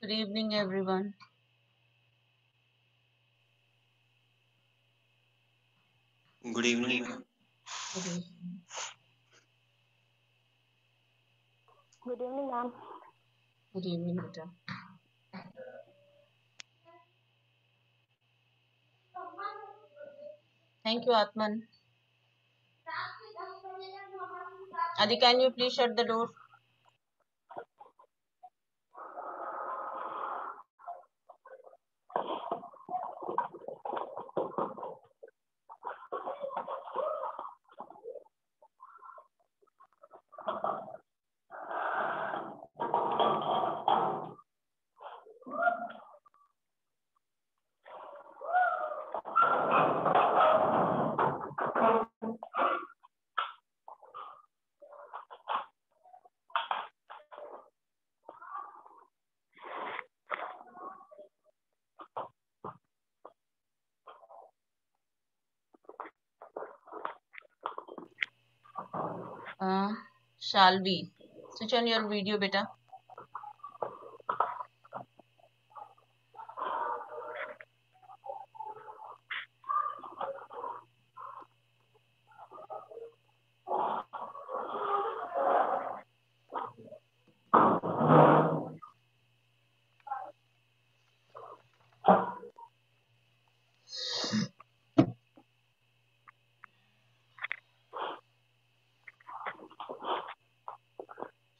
Good evening, everyone. Good evening, ma'am. Good evening. Good evening, ma'am. Good evening, beta. Thank you, Atman. Adi, can you please shut the door? Shall we? Switch on your video, beta.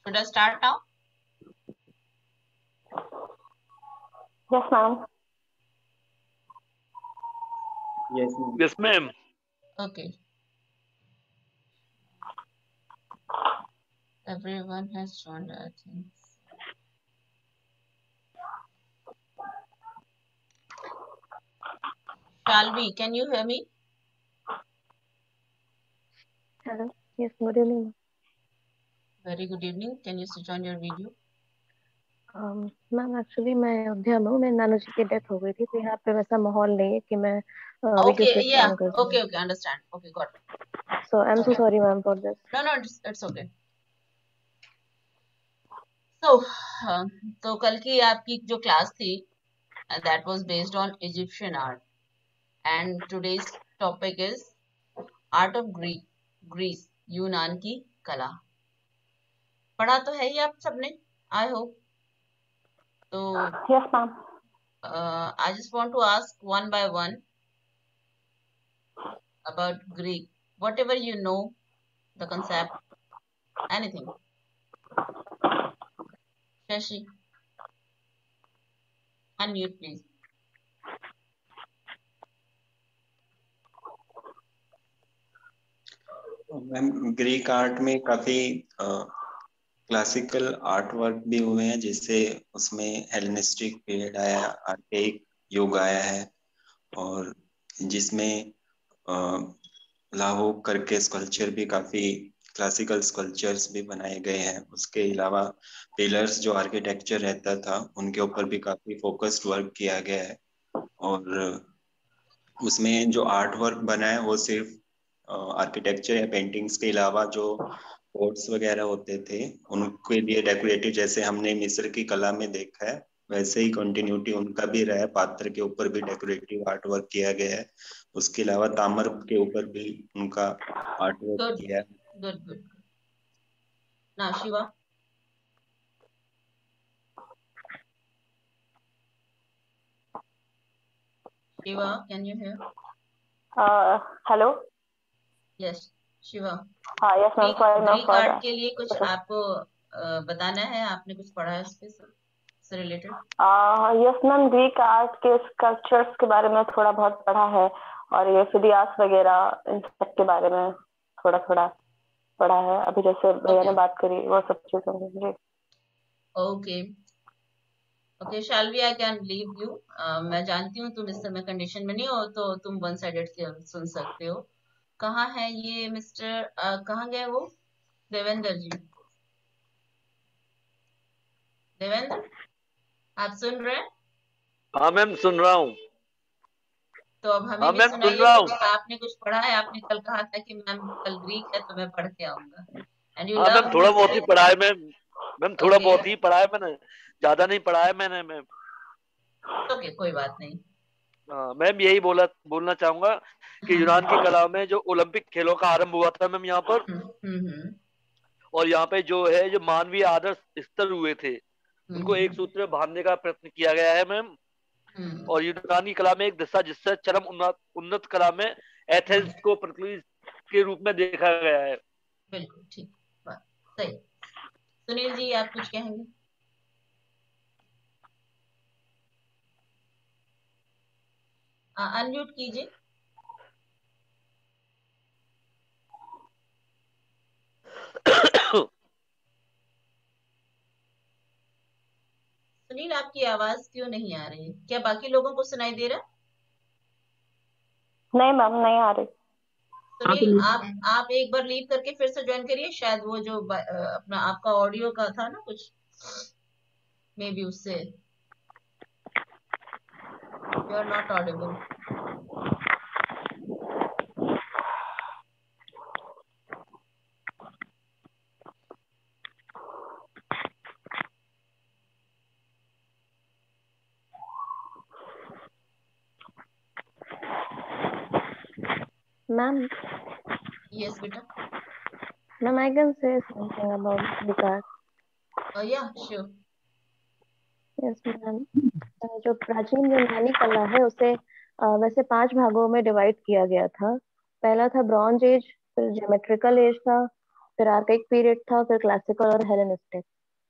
Should I start now? Yes, ma'am. Yes, ma'am. Yes, ma'am. Okay. Everyone has joined, I think. Shall we? Can you hear me? Hello. Yes, good evening. Very good evening. Can you switch on your video? Ma'am actually मैं अयोध्या में हूँ। मेरी नानू जी की death हो गई थी, तो यहाँ पे वैसा माहौल नहीं है कि मैं video Okay, clip yeah. On कर सकूँ। Okay, understand. Okay, got it. So I am so Okay. Sorry ma'am for this. No, it's okay. So, तो कल की आपकी जो क्लास थी, that was based on Egyptian art, and today's topic is art of Greece, यूनान की कला। पढ़ा तो है ही आप सबने, I hope. तो yes ma'am. I just want to ask one by one about Greek, whatever you know, the concept, anything. Shashi, unmute please. Ma'am Greek art में काफी क्लासिकल आर्ट वर्क भी हुए हैं, जैसे उसमें हेलेनिस्टिक पीरियड आया, archaic युग आया है, और जिसमें लाहो करके स्कल्पचर भी काफी क्लासिकल स्कल्पचर्स भी बनाए गए हैं। उसके अलावा पिलर्स जो आर्किटेक्चर रहता था उनके ऊपर भी काफी फोकस्ड वर्क किया गया है, और उसमें जो आर्ट वर्क बना है वो सिर्फ आर्किटेक्चर या पेंटिंग्स के अलावा जो पोट्स वगैरह होते थे उनके लिए डेकोरेटिव, जैसे हमने मिस्र की कला में देखा है वैसे ही कंटिन्यूटी उनका भी रहा है। पात्र के ऊपर भी डेकोरेटिव आर्ट वर्क किया गया है, उसके अलावा ताम्र के ऊपर भी उनका आर्ट वर्क Good, किया है। good. Now, Shiva. Shiva, can you hear? Hello. Yes, Shiva. हाँ yes ma'am, sorry ma'am Greek for art के लिए कुछ आपको बताना है, आपने कुछ पढ़ा है इससे related? Yes ma'am, Greek art के स्कल्पचर्स के बारे में थोड़ा बहुत पढ़ा है, और ये फिदियास वगैरह इन सब के बारे में थोड़ा थोड़ा पढ़ा है। अभी जैसे भैया ने बात करी वो सब चीजों में जी। Okay, shall we, I can leave you. मैं जानती हूँ तुम इस समय कंडीशन में नहीं हो, तो तुम वन साइडेड सुन सकते हो। कहाँ है ये मिस्टर, कहाँ गए वो? देवेंद्र जी, देवेंद्र, आप सुन रहे हैं? हाँ मैम सुन रहा हूँ। तो अब हमें हाँ भी मैम सुन सुनाइए रहा कुछ। हूँ। आपने कुछ पढ़ा है? आपने कल कहा था कि मैम कल ग्रीक है तो मैं पढ़ के आऊंगा, एंड यू हाँ मैम लव थोड़ा बहुत ही हिस्ट्री। पढ़ा है मैम। मैम थोड़ा ओके, बहुत ही पढ़ा है मैंने, ज्यादा नहीं पढ़ा है मैंने मैम। ओके, कोई बात नहीं। हाँ मैम यही बोलना चाहूंगा कि यूनान की कला में जो ओलंपिक खेलों का आरंभ हुआ था मैम यहाँ पर, हम्म और यहाँ पे जो है जो मानवीय आदर्श स्तर हुए थे उनको एक सूत्र में बांधने का प्रयत्न किया गया है मैम। और यूनानी कला में एक दिशा जिससे चरम उन्नत कला में एथेंस को प्रतिनिधि के रूप में देखा गया है। बिल्कुल ठीक बात, सही। सुनील जी, आप कुछ कहेंगे? अनम्यूट कीजिए। सुनील, आपकी आवाज क्यों नहीं आ रही है? क्या बाकी लोगों को सुनाई दे रहा? नहीं मैम, नहीं आ रही। सुनील, आप एक बार लीव करके फिर से ज्वाइन करिए। शायद वो जो अपना आपका ऑडियो का था ना कुछ, मे बी उससे you are not audible. Ma'am yes बेटा। Ma'am I can say something about Greek art. Yeah sure. Yes ma'am, जो प्राचीन यूनानी कला है उसे वैसे 5 भागों में डिवाइड किया गया था। पहला था ब्रॉन्ज एज, फिर ज्योमेट्रिकल एज था, फिर आर्काइक पीरियड था, फिर क्लासिकल और हेलेनिस्टिक।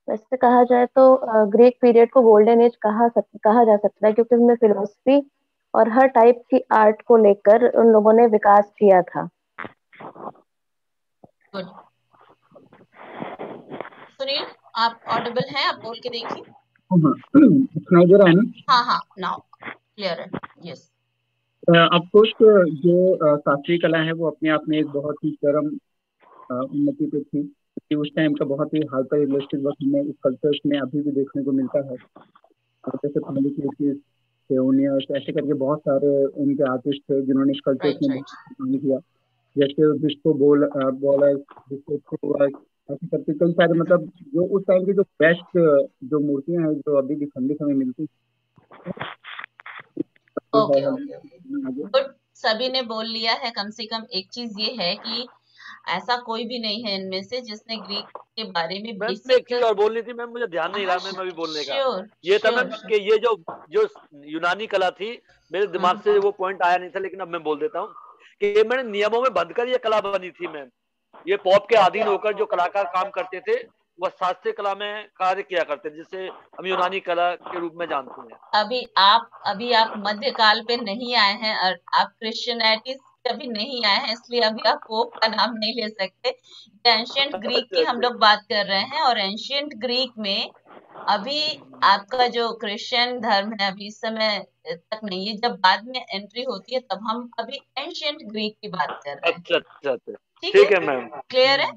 वैसे कहा जाए तो ग्रीक पीरियड को गोल्डन एज कहा जा सकता है, क्योंकि उसमें फिलोसफी और हर टाइप की आर्ट को लेकर उन लोगों ने विकास किया था। गुड। सुनील, आप ऑडिबल हैं? आप बोल के देखिए। सुनाई दे रहा है ना? हाँ, नाउ क्लियर है। यस। ऑफकोर्स जो शास्त्रीय कला है वो अपने आप में एक बहुत ही चरम उन्नति पे थी, कि उस टाइम का बहुत ही हाइपर रियलिस्टिक वर्क हमें इस कल्चर्स में अभी भी देखने को मिलता है। और जैसे थियोनियस ऐसे करके बहुत सारे उनके आर्टिस्ट थे जिन्होंने इस कल्चर्स में बहुत काम किया। जैसे डिस्को बॉलर, डिस्को ऐसे करके कई सारे, मतलब जो उस टाइम की जो बेस्ट जो मूर्तियां हैं जो अभी भी खंडित हमें मिलती ओके ओके गुड। सभी ने बोल लिया है। कम से कम एक चीज ये है कि ऐसा कोई भी नहीं है इनमें से जिसने ग्रीक के बारे में मैम बेसिक एक चीज और बोलनी थी मैम, मुझे ध्यान नहीं रहा मैम अभी बोलने का। श्योर ये था मैम श्योर कि ये जो यूनानी कला थी, मेरे दिमाग से वो पॉइंट आया नहीं था, लेकिन अब मैं बोल देता हूँ कि ये मैंने नियमों में बंधकर ये कला बनी थी मैम। ये पॉप के अधीन होकर जो कलाकार काम करते थे वह शास्त्रीय कला में कार्य किया करते थे, जिसे हम यूनानी कला के रूप में जानते हैं। अभी आप मध्यकाल पे नहीं आए हैं और आप क्रिश्चियनिटी कभी नहीं आए हैं, इसलिए अभी आप पोप का नाम नहीं ले सकते। एंशियंट ग्रीक की हम लोग बात कर रहे हैं, और एंशियंट ग्रीक में अभी आपका जो क्रिश्चियन धर्म है अभी इस समय तक नहीं है। जब बाद में एंट्री होती है तब हम अभी एंशियंट ग्रीक की बात कर रहे हैं। अच्छा अच्छा अच्छा, ठीक है मैम, क्लियर है?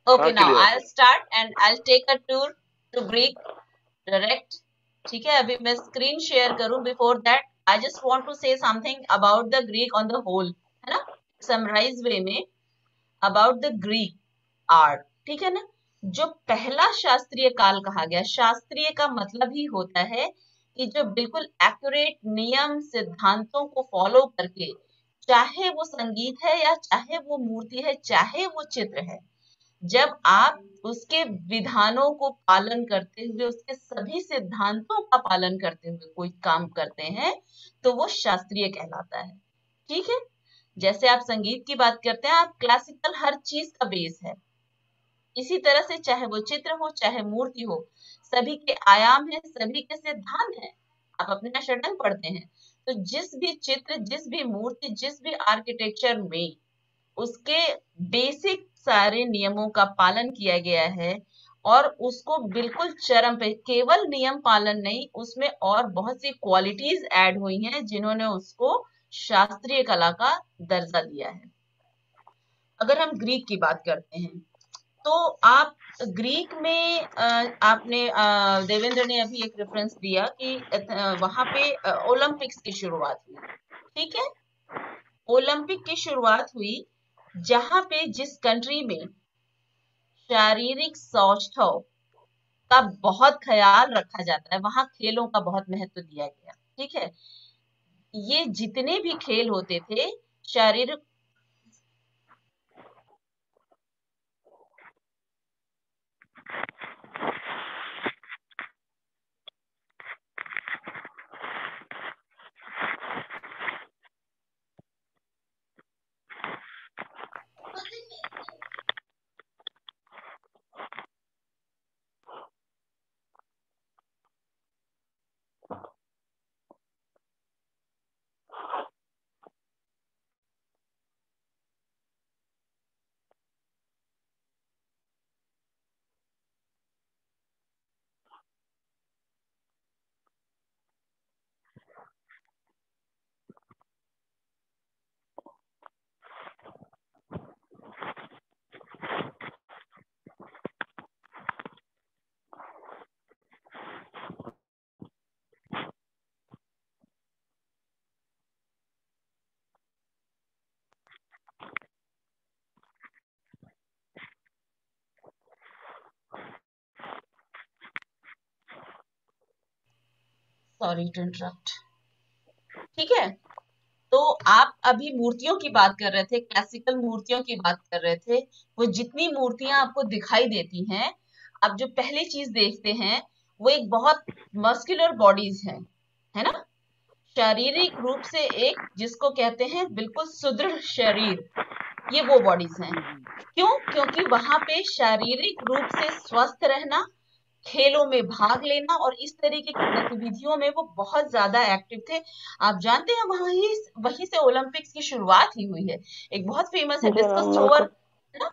Okay now clear. I start and I take a tour to Greek direct. ठीक है, अभी मैं स्क्रीन शेयर करूं। Before that I just want to say something about the Greek on the whole, है ना, summarise वे में about the Greek art. ठीक है ना। जो पहला शास्त्रीय काल कहा गया, शास्त्रीय का मतलब ही होता है कि जो बिल्कुल एक्यूरेट नियम सिद्धांतों को फॉलो करके, चाहे वो संगीत है या चाहे वो मूर्ति है चाहे वो चित्र है, जब आप उसके विधानों को पालन करते हुए, उसके सभी सिद्धांतों का पालन करते हुए कोई काम करते हैं तो वो शास्त्रीय कहलाता है। ठीक है। जैसे आप संगीत की बात करते हैं, आप क्लासिकल हर चीज का बेस है। इसी तरह से चाहे वो चित्र हो चाहे मूर्ति हो, सभी के आयाम है, सभी के सिद्धांत है। आप अपना षडंग पढ़ते हैं तो जिस भी चित्र, जिस भी मूर्ति, जिस भी आर्किटेक्चर में उसके बेसिक सारे नियमों का पालन किया गया है, और उसको बिल्कुल चरम पे, केवल नियम पालन नहीं, उसमें और बहुत सी क्वालिटीज ऐड हुई हैं जिन्होंने उसको शास्त्रीय कला का दर्जा दिया है। अगर हम ग्रीक की बात करते हैं तो आप ग्रीक में आपने देवेंद्र ने अभी एक रेफरेंस दिया कि वहां पे ओलंपिक्स की शुरुआत हुई। ठीक है, ओलंपिक की शुरुआत हुई जहां पे, जिस कंट्री में शारीरिक सौष्ठव का बहुत ख्याल रखा जाता है, वहां खेलों का बहुत महत्व दिया गया। ठीक है, ये जितने भी खेल होते थे शारीरिक, सॉरी टू इंटरप्ट। ठीक है, तो आप अभी मूर्तियों की बात कर रहे थे, क्लासिकल मूर्तियों की बात कर रहे थे। वो जितनी मूर्तियां आपको दिखाई देती हैं, आप जो पहली चीज देखते हैं वो एक बहुत मस्कुलर बॉडीज है ना, शारीरिक रूप से एक, जिसको कहते हैं बिल्कुल सुदृढ़ शरीर, ये वो बॉडीज हैं। क्यों? क्योंकि वहां पे शारीरिक रूप से स्वस्थ रहना, खेलों में भाग लेना और इस तरीके की गतिविधियों में वो बहुत ज्यादा एक्टिव थे। आप जानते हैं वहीं से ओलंपिक्स की शुरुआत ही हुई है। एक बहुत फेमस है डिस्कस थ्रोवर, है ना।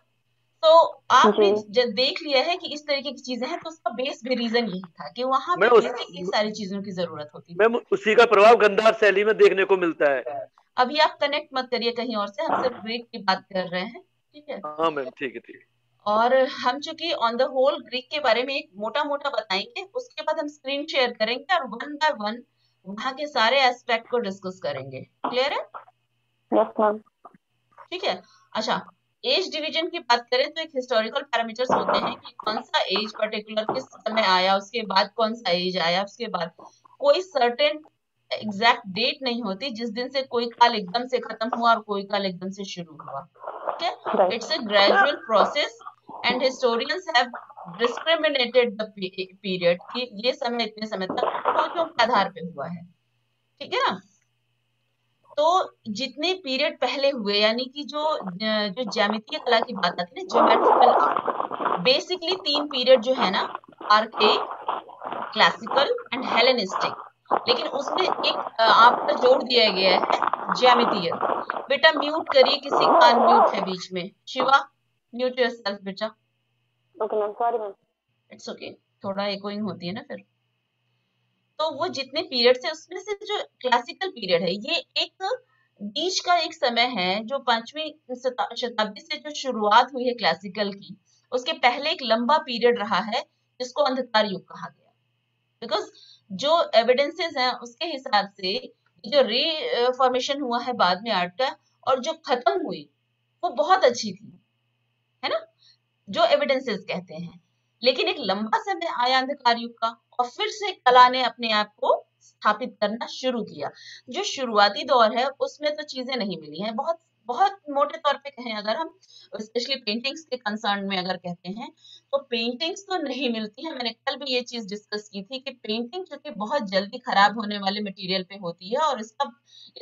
तो आपने जब देख लिया है कि इस तरीके की चीजें हैं, तो उसका बेस भी रीजन यही था कि वहां पे बेसिक इन सारी चीजों की जरूरत होती थी। मैम उसी का प्रभाव गंधार शैली में देखने को मिलता है। अभी आप कनेक्ट मत करिए कहीं और से, हम सिर्फ ग्रीक की बात कर रहे हैं। ठीक है, हाँ मैम, ठीक है ठीक है। और हम चूंकि ऑन द होल ग्रीक के बारे में एक मोटा मोटा बताएंगे, उसके बाद हम स्क्रीन शेयर करेंगे और वन बाय वन वहां के सारे एस्पेक्ट को डिस्कस करेंगे। क्लियर है? Yes ma'am. ठीक है। अच्छा, एज डिवीजन की बात करें तो एक हिस्टोरिकल पैरामीटर्स होते हैं कि कौन सा एज पर्टिकुलर किस समय आया, उसके बाद कौन सा एज आया, उसके बाद कोई सर्टेन एग्जैक्ट डेट नहीं होती जिस दिन से कोई काल एकदम से खत्म हुआ और कोई काल एकदम से शुरू हुआ। ठीक है, it's a gradual process and historians have discriminated the period कि ये समय इतने समय तक खोजों के आधार पे हुआ है। ठीक है ना? तो जितने पीरियड पहले हुए, यानी कि जो ज्यामितीय कला की बात आती है ना, ज्योमेट्रिकल आर्ट, बेसिकली 3 पीरियड जो है ना, आर्केइक, क्लासिकल एंड हेलेनिस्टिक, लेकिन उसमें एक आपका जोड़ दिया गया है ज्यामितीय। बेटा म्यूट करिए, किसी का अनम्यूट है बीच में। शिवा, म्यूट योरसेल्फ बेटा। Okay ma'am, sorry ma'am. It's okay, थोड़ा इकोइंग होती है ना फिर। तो वो जितने पीरियड है उसमें से जो क्लासिकल पीरियड है, ये एक बीच का एक समय है जो 5वीं शताब्दी से जो शुरुआत हुई है क्लासिकल की, उसके पहले एक लंबा पीरियड रहा है जिसको अंधकार युग कहा गया। बिकॉज जो एविडेंसेस हैं उसके हिसाब से जो रीफॉर्मेशन हुआ है बाद में आर्ट का और जो खत्म हुई वो बहुत अच्छी थी, है ना, जो एविडेंसेस कहते हैं। लेकिन एक लंबा समय आया अंधकार युग का और फिर से कला ने अपने आप को स्थापित करना शुरू किया। जो शुरुआती दौर है उसमें तो चीजें नहीं मिली हैं, बहुत बहुत मोटे तौर पे कहें अगर हम, स्पेशली पेंटिंग्स के कंसर्न में अगर कहते हैं तो पेंटिंग्स तो नहीं मिलती है। मैंने कल भी ये चीज डिस्कस की थी कि पेंटिंग जो कि बहुत जल्दी खराब होने वाले मटेरियल पे होती है और इसका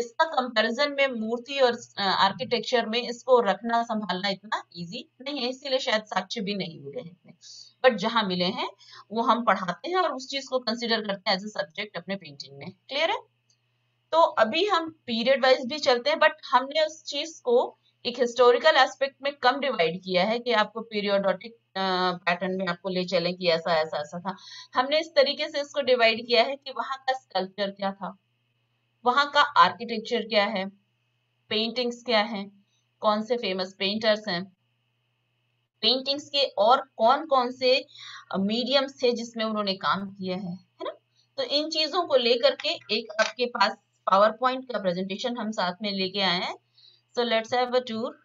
इसका कंपैरिजन में मूर्ति और आर्किटेक्चर में इसको रखना संभालना इतना इजी नहीं है, इसीलिए शायद साक्ष्य भी नहीं मिले हैं इतने। बट जहां मिले हैं वो हम पढ़ाते हैं और उस चीज को कंसिडर करते हैं एज ए सब्जेक्ट अपने पेंटिंग में। क्लियर है? तो अभी हम पीरियड वाइज भी चलते हैं, बट हमने उस चीज को एक हिस्टोरिकल एस्पेक्ट में कम डिवाइड किया है कि आपको पीरियोडिक पैटर्न में आपको ले चलें कि ऐसा ऐसा ऐसा था। हमने इस तरीके से इसको डिवाइड किया है कि वहां का स्कल्पचर क्या था, वहां का आर्किटेक्चर क्या है, पेंटिंग्स क्या है, कौन से फेमस पेंटर्स हैं, पेंटिंग्स के और कौन कौन से मीडियम्स थे जिसमें उन्होंने काम किया है ना। तो इन चीजों को लेकर के एक आपके पास पावर पॉइंट का प्रेजेंटेशन हम साथ में लेके आए हैं। So let's have a tour.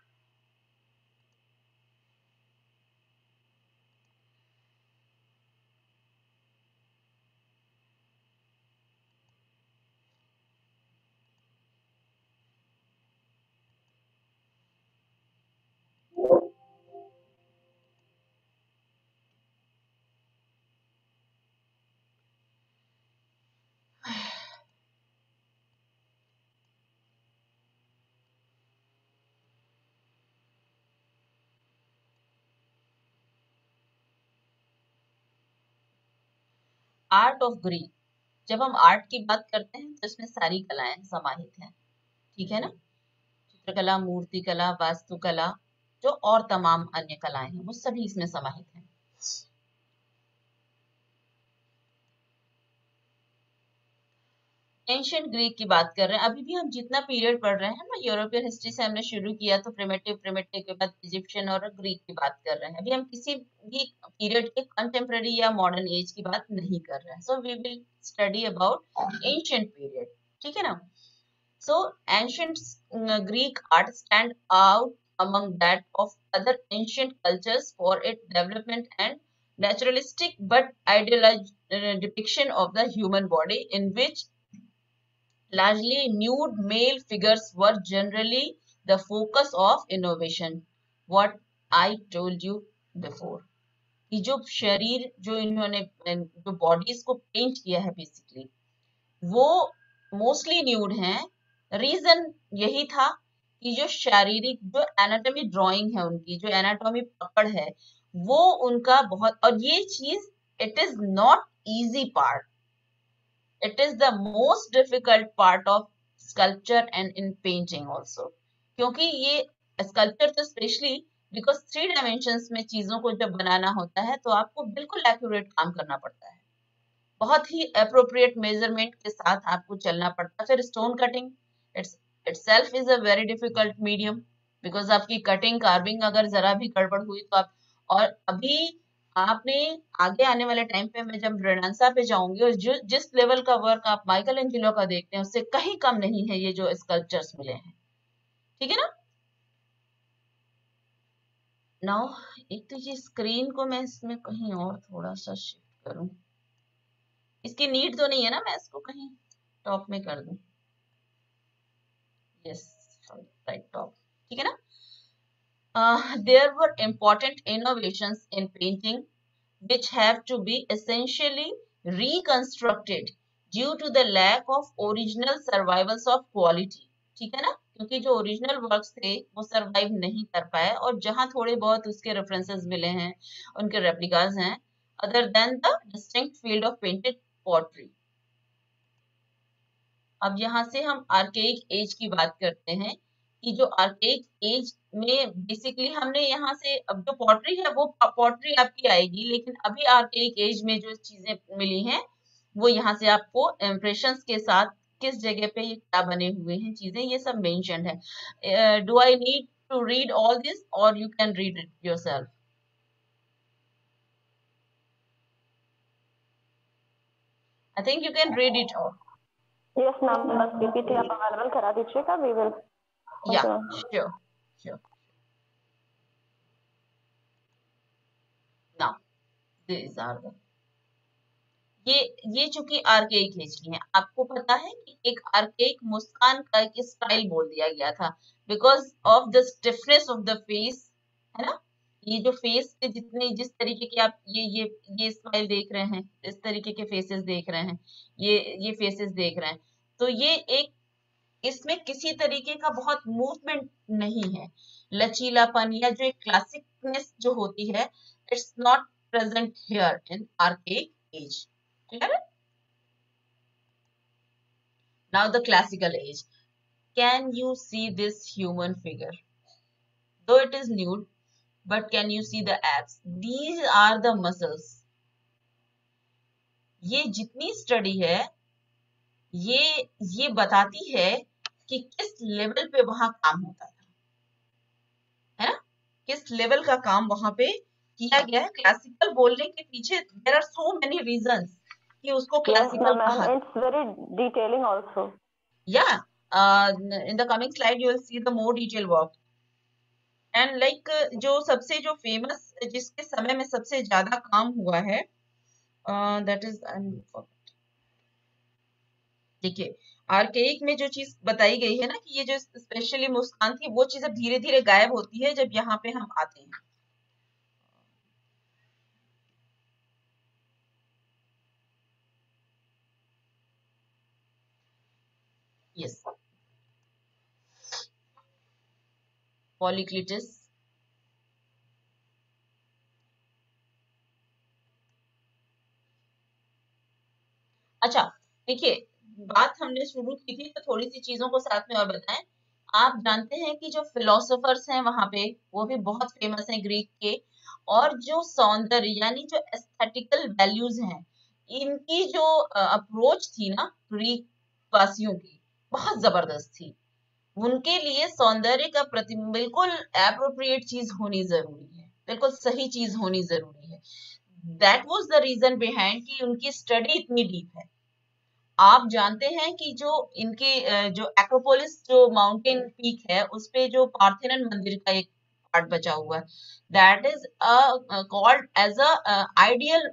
Art of Greek, जब हम आर्ट की बात करते हैं तो इसमें सारी कलाएं समाहित हैं। ठीक है ना, चित्रकला, मूर्ति कला, वास्तुकला, जो और तमाम अन्य कलाएं हैं वो सभी इसमें समाहित हैं। एंशिएंट ग्रीक की बात कर रहे हैं। अभी भी हम जितना पीरियड पढ़ रहे हैं ना, यूरोपियन हिस्ट्री से हमने शुरू किया तो प्रिमिटिव के बाद इजिप्शियन और ग्रीक की बात कर रहे हैं। अभी हम किसी भी पीरियड के कंटेम्पररी या मॉडर्न एज की बात नहीं कर रहे हैं। So we will study about ancient period. ठीक है ना। So ancient Greek art stand out among that of other ancient cultures for its development and naturalistic but idealized depiction of the human body, in which largely nude male figures were generally the focus of innovation. What I told you before. कि जो शरीर जो इन्होंने जो bodies को paint किया है basically वो मोस्टली न्यूड हैं। रीजन यही था कि जो शारीरिक जो एनाटॉमी ड्राइंग है उनकी, जो एनाटॉमी पकड़ है वो उनका बहुत, और ये चीज it is not easy part, it is the most difficult part of sculpture and in painting also, क्योंकि ये sculpture तो स्पेशली बिकॉज 3 डायमेंशंस में चीजों को जब बनाना होता है तो आपको बिल्कुल एक्यूरेट काम करना पड़ता है, बहुत ही अप्रोप्रिएट मेजरमेंट के साथ आपको चलना पड़ता है। फिर stone cutting itself is a very difficult medium, because आपकी कटिंग कार्विंग अगर जरा भी गड़बड़ हुई तो आप और अभी आपने आगे आने वाले टाइम पे मैं जब रेनेसां पे जाऊंगी और जिस लेवल का वर्क आप माइकल एंजेलो का देखते हैं उससे कहीं कम नहीं है ये जो स्कल्पचर्स मिले हैं, ठीक है ना। नाउ एक तो ये स्क्रीन को मैं इसमें कहीं और थोड़ा सा शिफ्ट करूं, इसकी नीड तो नहीं है ना, मैं इसको कहीं टॉप में कर दूं, यस राइट टॉप, ठीक है ना। There were important innovations in painting which have to be essentially reconstructed due to the lack of original survivals of quality, ठीक है ना, क्योंकि जो ओरिजिनल वर्क्स थे वो सरवाइव नहीं कर पाए और जहां थोड़े बहुत उसके रेफरेंसेस मिले हैं, उनके रेप्लिकास हैं, other than the distinct field of painted pottery. अब यहाँ से हम आर्केइक एज की बात करते हैं कि जो आर्केइक एज में बेसिकली हमने यहाँ से, अब जो पॉटरी है वो पॉटरी आपकी आएगी, लेकिन अभी आर्केइक एज में जो चीजें मिली हैं वो यहाँ से आपको इम्प्रेशंस के साथ किस जगह पे ये क्या बने हुए हैं चीजें, ये सब मेंशन्ड है। Do I need to read all this और you can read it yourself? I think you can read it all. Yes ma'am, बस पीपीटी आप अवेलेबल करा दीजिएगा, we will. Yeah sure sure. Now this are the, ये चूंकि archaic as की है, आपको पता है कि एक आर्केइक मुस्कान का एक स्टाइल बोल दिया गया था because of the stiffness of the face, है ना। ये जो फेस के जितने जिस तरीके के आप ये स्माइल देख रहे हैं, इस तरीके के फेसेस देख रहे हैं, ये फेसेस देख रहे हैं, तो ये एक, इसमें किसी तरीके का बहुत मूवमेंट नहीं है, लचीलापन या जो एक क्लासिकनेस जो होती है, it's not present here in archaic age. Clear? Now the classical age. Can you see this human figure? Though it is nude, but can you see the abs? These are the muscles. ये जितनी study है ये बताती है कि किस level पे वहां काम होता था, है ना, किस लेवल का काम वहां पे किया गया है। क्लासिकल बोलने के पीछे there are so many reasons कि उसको क्लासिकल कहा। It's very detailing also. Yeah, in the coming slide you will see the more detailed work. And like जो सबसे जो फेमस जिसके समय में सबसे ज्यादा काम हुआ है, that is, देखिए आर्केइक में जो चीज बताई गई है ना कि ये जो स्पेशली मुस्कान थी, वो चीज अब धीरे धीरे गायब होती है जब यहाँ पे हम आते हैं। यस, पॉलीक्लिटिस, अच्छा देखिए, बात हमने शुरू की थी तो थोड़ी सी चीजों को साथ में और बताएं। आप जानते हैं कि जो फिलोसोफर्स हैं वहां पे वो भी बहुत फेमस हैं ग्रीक के, और जो सौंदर्य यानी जो एस्थेटिकल वैल्यूज हैं, इनकी जो अप्रोच थी ना ग्रीक वासियों की, बहुत जबरदस्त थी। उनके लिए सौंदर्य का बिल्कुल एप्रोप्रिएट चीज होनी जरूरी है, बिल्कुल सही चीज होनी जरूरी है। That was the reason behind कि उनकी स्टडी इतनी डीप है। आप जानते हैं कि जो इनके जो एक्रोपोलिस जो माउंटेन पीक है उस पे जो पार्थेनन मंदिर का एक पार्ट बचा हुआ है, that is called as a ideal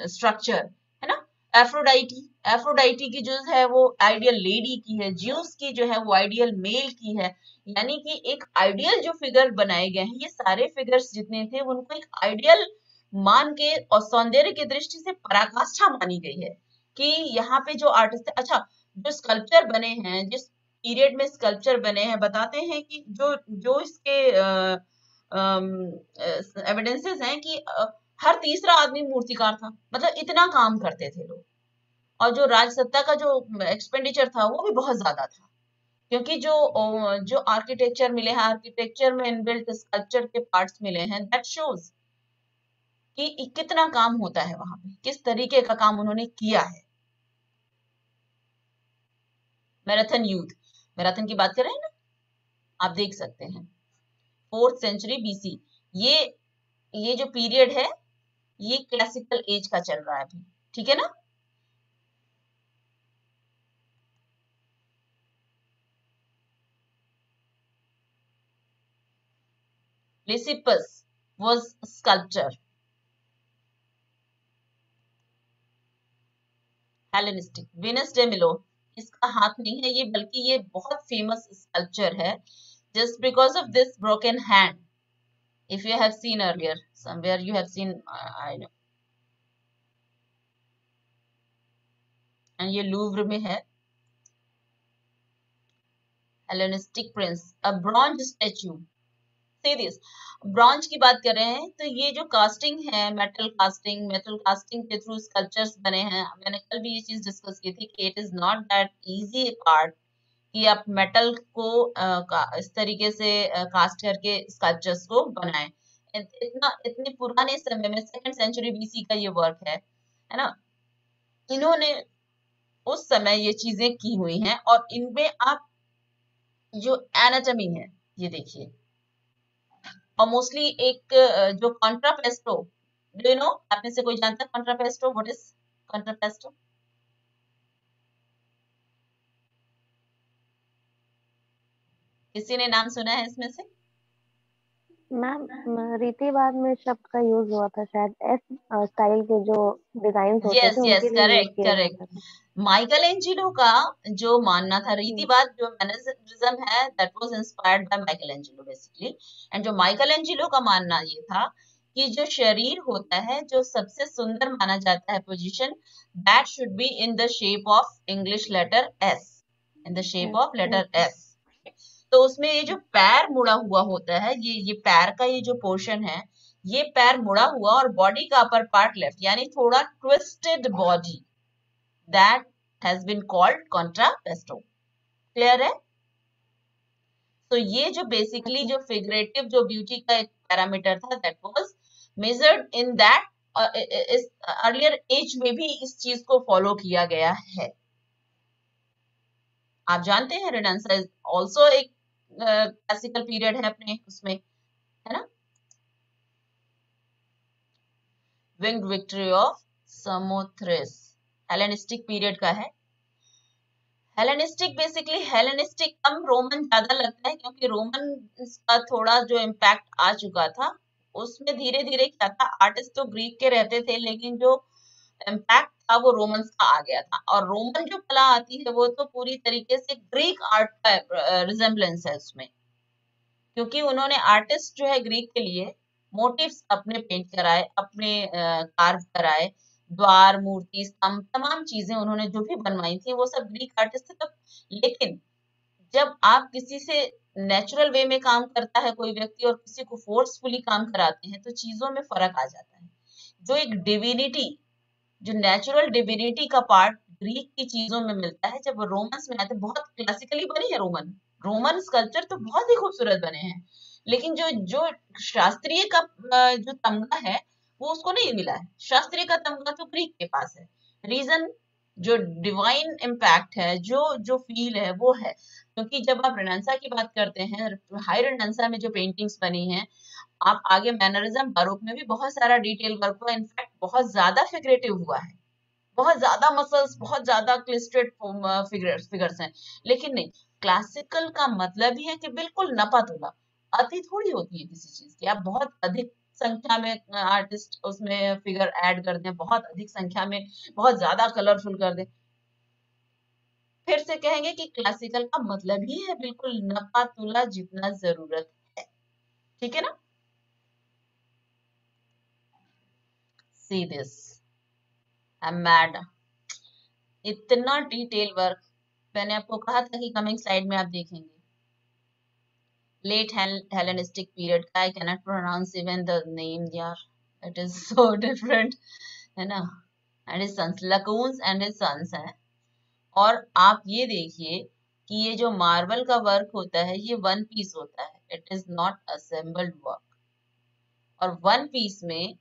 structure, है ना। एफ्रोडाइटी की जो है वो आइडियल लेडी की है, ज्यूस की जो है वो आइडियल मेल की है, यानी कि एक आइडियल जो फिगर बनाए गए हैं, ये सारे फिगर्स जितने थे उनको एक आइडियल मान के और सौंदर्य की दृष्टि से पराकाष्ठा मानी गई है कि यहाँ पे जो आर्टिस्ट, अच्छा जो स्कल्पचर बने हैं, जिस पीरियड में स्कल्पचर बने हैं, बताते हैं कि जो जो इसके एविडेंसेस हैं कि हर तीसरा आदमी मूर्तिकार था, मतलब इतना काम करते थे लोग। और जो राजसत्ता का जो एक्सपेंडिचर था वो भी बहुत ज्यादा था, क्योंकि जो जो आर्किटेक्चर मिले हैं, आर्किटेक्चर में इनबिल्ट स्कल्पचर के पार्ट्स मिले हैं, दैट शोज कि कितना काम होता है वहां पे, किस तरीके का काम उन्होंने किया है। मैराथन यूथ, मैराथन की बात कर रहे हैं ना, आप देख सकते हैं 4th सेंचुरी बीसी। ये ये जो पीरियड है ये क्लासिकल एज का चल रहा है अभी, ठीक है ना। Lysippus was sculptor. Hellenistic, Venus de Milo इसका हाथ नहीं है ये, बल्कि ये बहुत फेमस स्कल्पचर है। Just because of this broken hand, if you have seen earlier somewhere you have seen, I know, and ये लूव्र में है। Hellenistic Prince, a bronze statue, say this, bronze की बात कर रहे हैं तो ये जो कास्टिंग है, मेटल कास्टिंग के थ्रू स्कल्पचर्स बने हैं। मैंने कल भी ये चीज डिस्कस की थी कि it is not that easy part कि आप मेटल को इस तरीके से कास्ट करके स्कल्पचर्स को बनाएं। इतने पुराने समय में 2nd सेंचुरी बीसी का ये वर्क है ना। इन्होंने उस समय ये चीजें की हुई हैं और इनमें आप जो एनाटॉमी है ये देखिए, और मोस्टली एक जो कॉन्ट्रापेस्टो, डू यू नो, आप में से कोई जानता है कॉन्ट्रापेस्टो, व्हाट इज कॉन्ट्रापेस्टो? किसी ने नाम सुना है इसमें से? मैम रीतिवाद में शब्द का यूज हुआ था शायद, एस स्टाइल के जो डिजाइन होते यस थे यस, उनके लिए यूज करेक्ट किया करेक्ट। जाता था। माइकलएंजेलो का जो मानना था, रीतिवाद जो मैनरिज्म है that was inspired by Michelangelo basically. And जो माइकलएंजेलो का मानना ये था कि जो शरीर होता है, जो सबसे सुंदर माना जाता है position, that should be in the shape of English letter S, in the shape of letter S. तो उसमें ये जो पैर मुड़ा हुआ होता है, ये पैर का ये जो पोर्शन है, ये पैर मुड़ा हुआ और बॉडी का अपर पार्ट लेफ्ट, यानी थोड़ा twisted body, that has been called contrapposto. Clear है? तो ये जो बेसिकली जो फिगरेटिव जो ब्यूटी का एक पैरामीटर था, that was measured in that, इस अर्लियर एज में भी इस चीज को फॉलो किया गया है। आप जानते हैं रेनेसांस ऑल्सो एक क्लासिकल पीरियड है अपने उसमें, है ना। Winged Victory of Samothrace Hellenistic period का है। हेलेनिस्टिक बेसिकली, हेलेनिस्टिक कम रोमन ज्यादा लगता है क्योंकि रोमन का थोड़ा जो इम्पैक्ट आ चुका था, उसमें धीरे धीरे क्या था, आर्टिस्ट तो ग्रीक के रहते थे लेकिन जो इम्पैक्ट था वो रोमन्स का आ गया था। और रोमन जो कला आती है वो तो पूरी तरीके से ग्रीक आर्ट का रिजेम्बलेंस है उसमें, क्योंकि उन्होंने आर्टिस्ट जो है ग्रीक के लिए मोटिव्स अपने पेंट कराए, अपने कार्व कराए, द्वार, मूर्ति, स्तंभ, तमाम चीजें उन्होंने जो भी बनवाई थी वो सब ग्रीक आर्टिस्ट थे तब। लेकिन जब आप किसी से नेचुरल वे में काम करता है कोई व्यक्ति और किसी को फोर्सफुली काम कराते हैं तो चीजों में फर्क आ जाता है। जो एक डिविनिटी, जो नेचुरल डिविनिटी का पार्ट ग्रीक की चीजों में मिलता है, जब रोमन्स में आते, बहुत क्लासिकली बनी है रोमन स्कल्पचर तो बहुत ही खूबसूरत बने हैं, लेकिन जो जो शास्त्रीय का जो तमगा है वो उसको नहीं मिला है। शास्त्रीय का तमगा तो ग्रीक के पास है। रीजन जो डिवाइन इम्पैक्ट है, जो जो फील है वो है, क्योंकि जब आप रेनेसां की बात करते हैं, हाई रेनेसां में जो पेंटिंग्स बनी हैं, आप आगे मैनरिज्म बारोक में भी बहुत सारा डिटेल वर्क हुआ, इनफैक्ट बहुत ज्यादा फिगरेटिव हुआ है, बहुत ज्यादा मसल्स, बहुत ज्यादा क्लिस्टेड फिगर्स हैं। लेकिन नहीं, क्लासिकल का मतलब ही है कि बिल्कुल नपा-तुला, अति थोड़ी होती है किसी चीज की। आप बहुत अधिक संख्या में आर्टिस्ट उसमें फिगर ऐड कर दें, बहुत अधिक संख्या में बहुत ज्यादा कलरफुल कर दें, फिर से कहेंगे कि क्लासिकल का मतलब ही है बिल्कुल नपा-तुला जितना जरूरत है। ठीक है ना। See this, I am mad, इतना डिटेल वर्क। मैंने आपको कहा था कि कमिंग स्लाइड में आप देखेंगे। लेट हेलेनिस्टिक पीरियड का, I cannot pronounce even the name यार, इट इज सो डिफरेंट, है ना। And his sons, Laocoons and his sons हैं। और आप ये देखिए कि ये जो मार्बल का वर्क होता है ये वन पीस होता है, it is not assembled work. और वन पीस में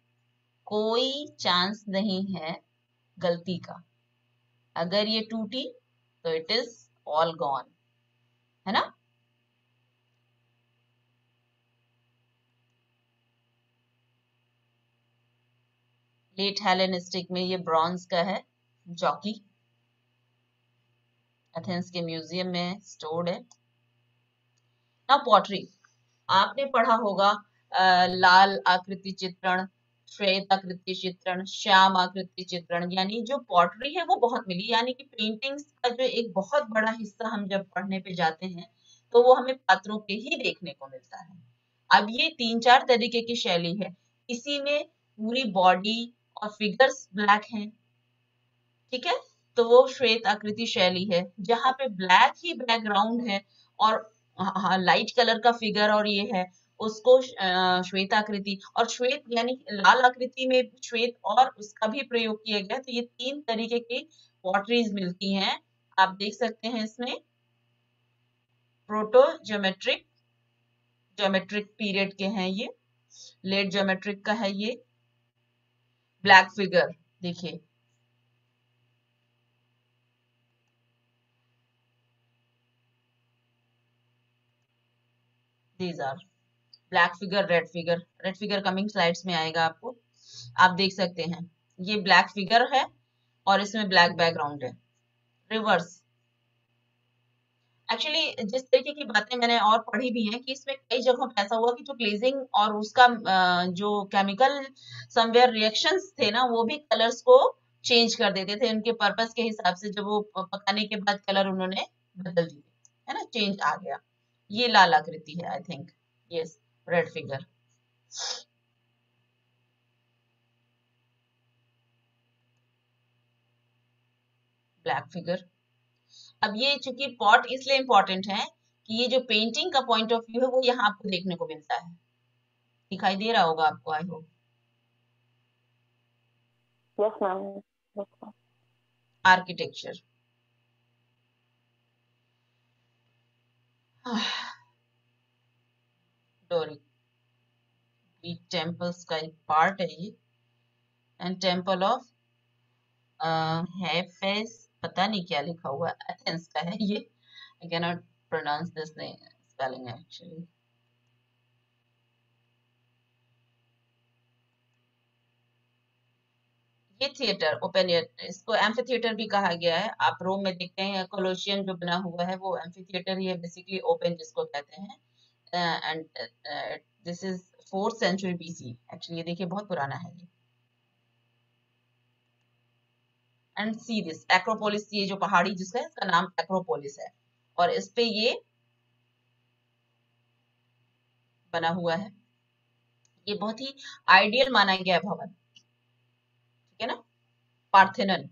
कोई चांस नहीं है गलती का। अगर ये टूटी तो इट इज ऑल गॉन, है ना। लेट हेलेनिस्टिक में ये ब्रॉन्ज का है जॉकी, एथेंस के म्यूजियम में स्टोर्ड है। ना पॉटरी, आपने पढ़ा होगा लाल आकृति चित्रण, श्वेत आकृति चित्रण, श्याम आकृति चित्रण, यानी जो पॉटरी है वो बहुत मिली, यानी कि पेंटिंग्स का जो एक बहुत बड़ा हिस्सा हम जब पढ़ने पे जाते हैं तो वो हमें पात्रों पे ही देखने को मिलता है। अब ये 3-4 तरीके की शैली है, इसी में पूरी बॉडी और फिगर्स ब्लैक हैं, ठीक है, तो वो श्वेत आकृति शैली है जहां पे ब्लैक ही बैकग्राउंड है और लाइट कलर का फिगर और ये है, उसको श्वेत आकृति, और श्वेत यानी लाल आकृति में श्वेत और उसका भी प्रयोग किया गया। तो ये 3 तरीके की पॉटरीज मिलती हैं, आप देख सकते हैं इसमें। प्रोटो ज्योमेट्रिक, ज्योमेट्रिक पीरियड के हैं ये, लेट ज्योमेट्रिक का है ये, ब्लैक फिगर देखिए, these are black figure, red figure, red figure coming slides में आएगा आपको, आप देख सकते हैं ये ब्लैक फिगर है और इसमें ब्लैक बैकग्राउंड है। रिवर्स, एक्चुअली जिस तरीके की बातें मैंने और पढ़ी भी हैं कि इसमें कई जगहों पे ऐसा हुआ कि जो ग्लेजिंग और उसका जो केमिकल समवेयर रिएक्शंस थे ना, वो भी कलर्स को चेंज कर देते थे उनके पर्पस के हिसाब से, जब वो पकाने के बाद कलर उन्होंने बदल दिए, है ना, चेंज आ गया। ये लाल आकृति है I think, yes, red figure. Black figure. अब ये चूंकि पॉट इसलिए इंपॉर्टेंट है कि ये जो पेंटिंग का पॉइंट ऑफ व्यू है वो यहाँ आपको देखने को मिलता है, दिखाई दे रहा होगा आपको, I hope. Yes ma'am. Architecture, Doric Greek temples का एक पार्ट है ये, एंड टेम्पल ऑफ हेफेस, पता नहीं क्या लिखा हुआ, एथेंस का है ये, I can not pronounce this spelling actually. ये थिएटर, ओपन एयर, इसको एम्फी थिएटर भी कहा गया है। आप रोम में देखते हैं कोलोसियम जो बना हुआ है वो एम्फी थिएटर ही है, बेसिकली ओपन जिसको कहते हैं। And this is 4th century BC, actually ये देखिए बहुत पुराना है ये। एंड सी दिस एक्रोपोलिस, ये जो पहाड़ी जिसका है इसका नाम एक्रोपोलिस है, और इस पे ये बना हुआ है। ये बहुत ही आइडियल माना गया है भवन, ठीक है ना, Parthenon.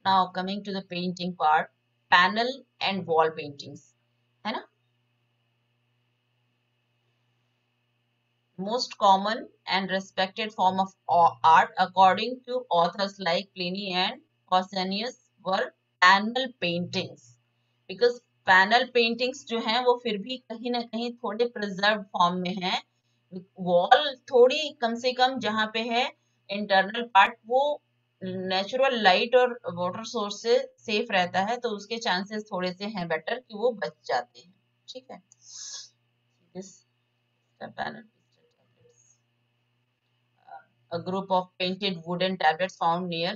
Now coming to the painting part, panel and wall paintings, है ना, most common and respected form of art according to authors like Pliny and Pausanias were panel paintings, because panel paintings जो हैं वो फिर भी कहीं ना कहीं थोड़े प्रिजर्व फॉर्म में हैं, वॉल थोड़ी कम से कम जहाँ पे है इंटरनल पार्ट वो नेचुरल लाइट और वाटर सोर्स से सेफ रहता है, तो उसके चांसेस थोड़े से हैं बेटर कि वो बच जाते हैं, ठीक है। This panel, a group of painted wooden tablets found near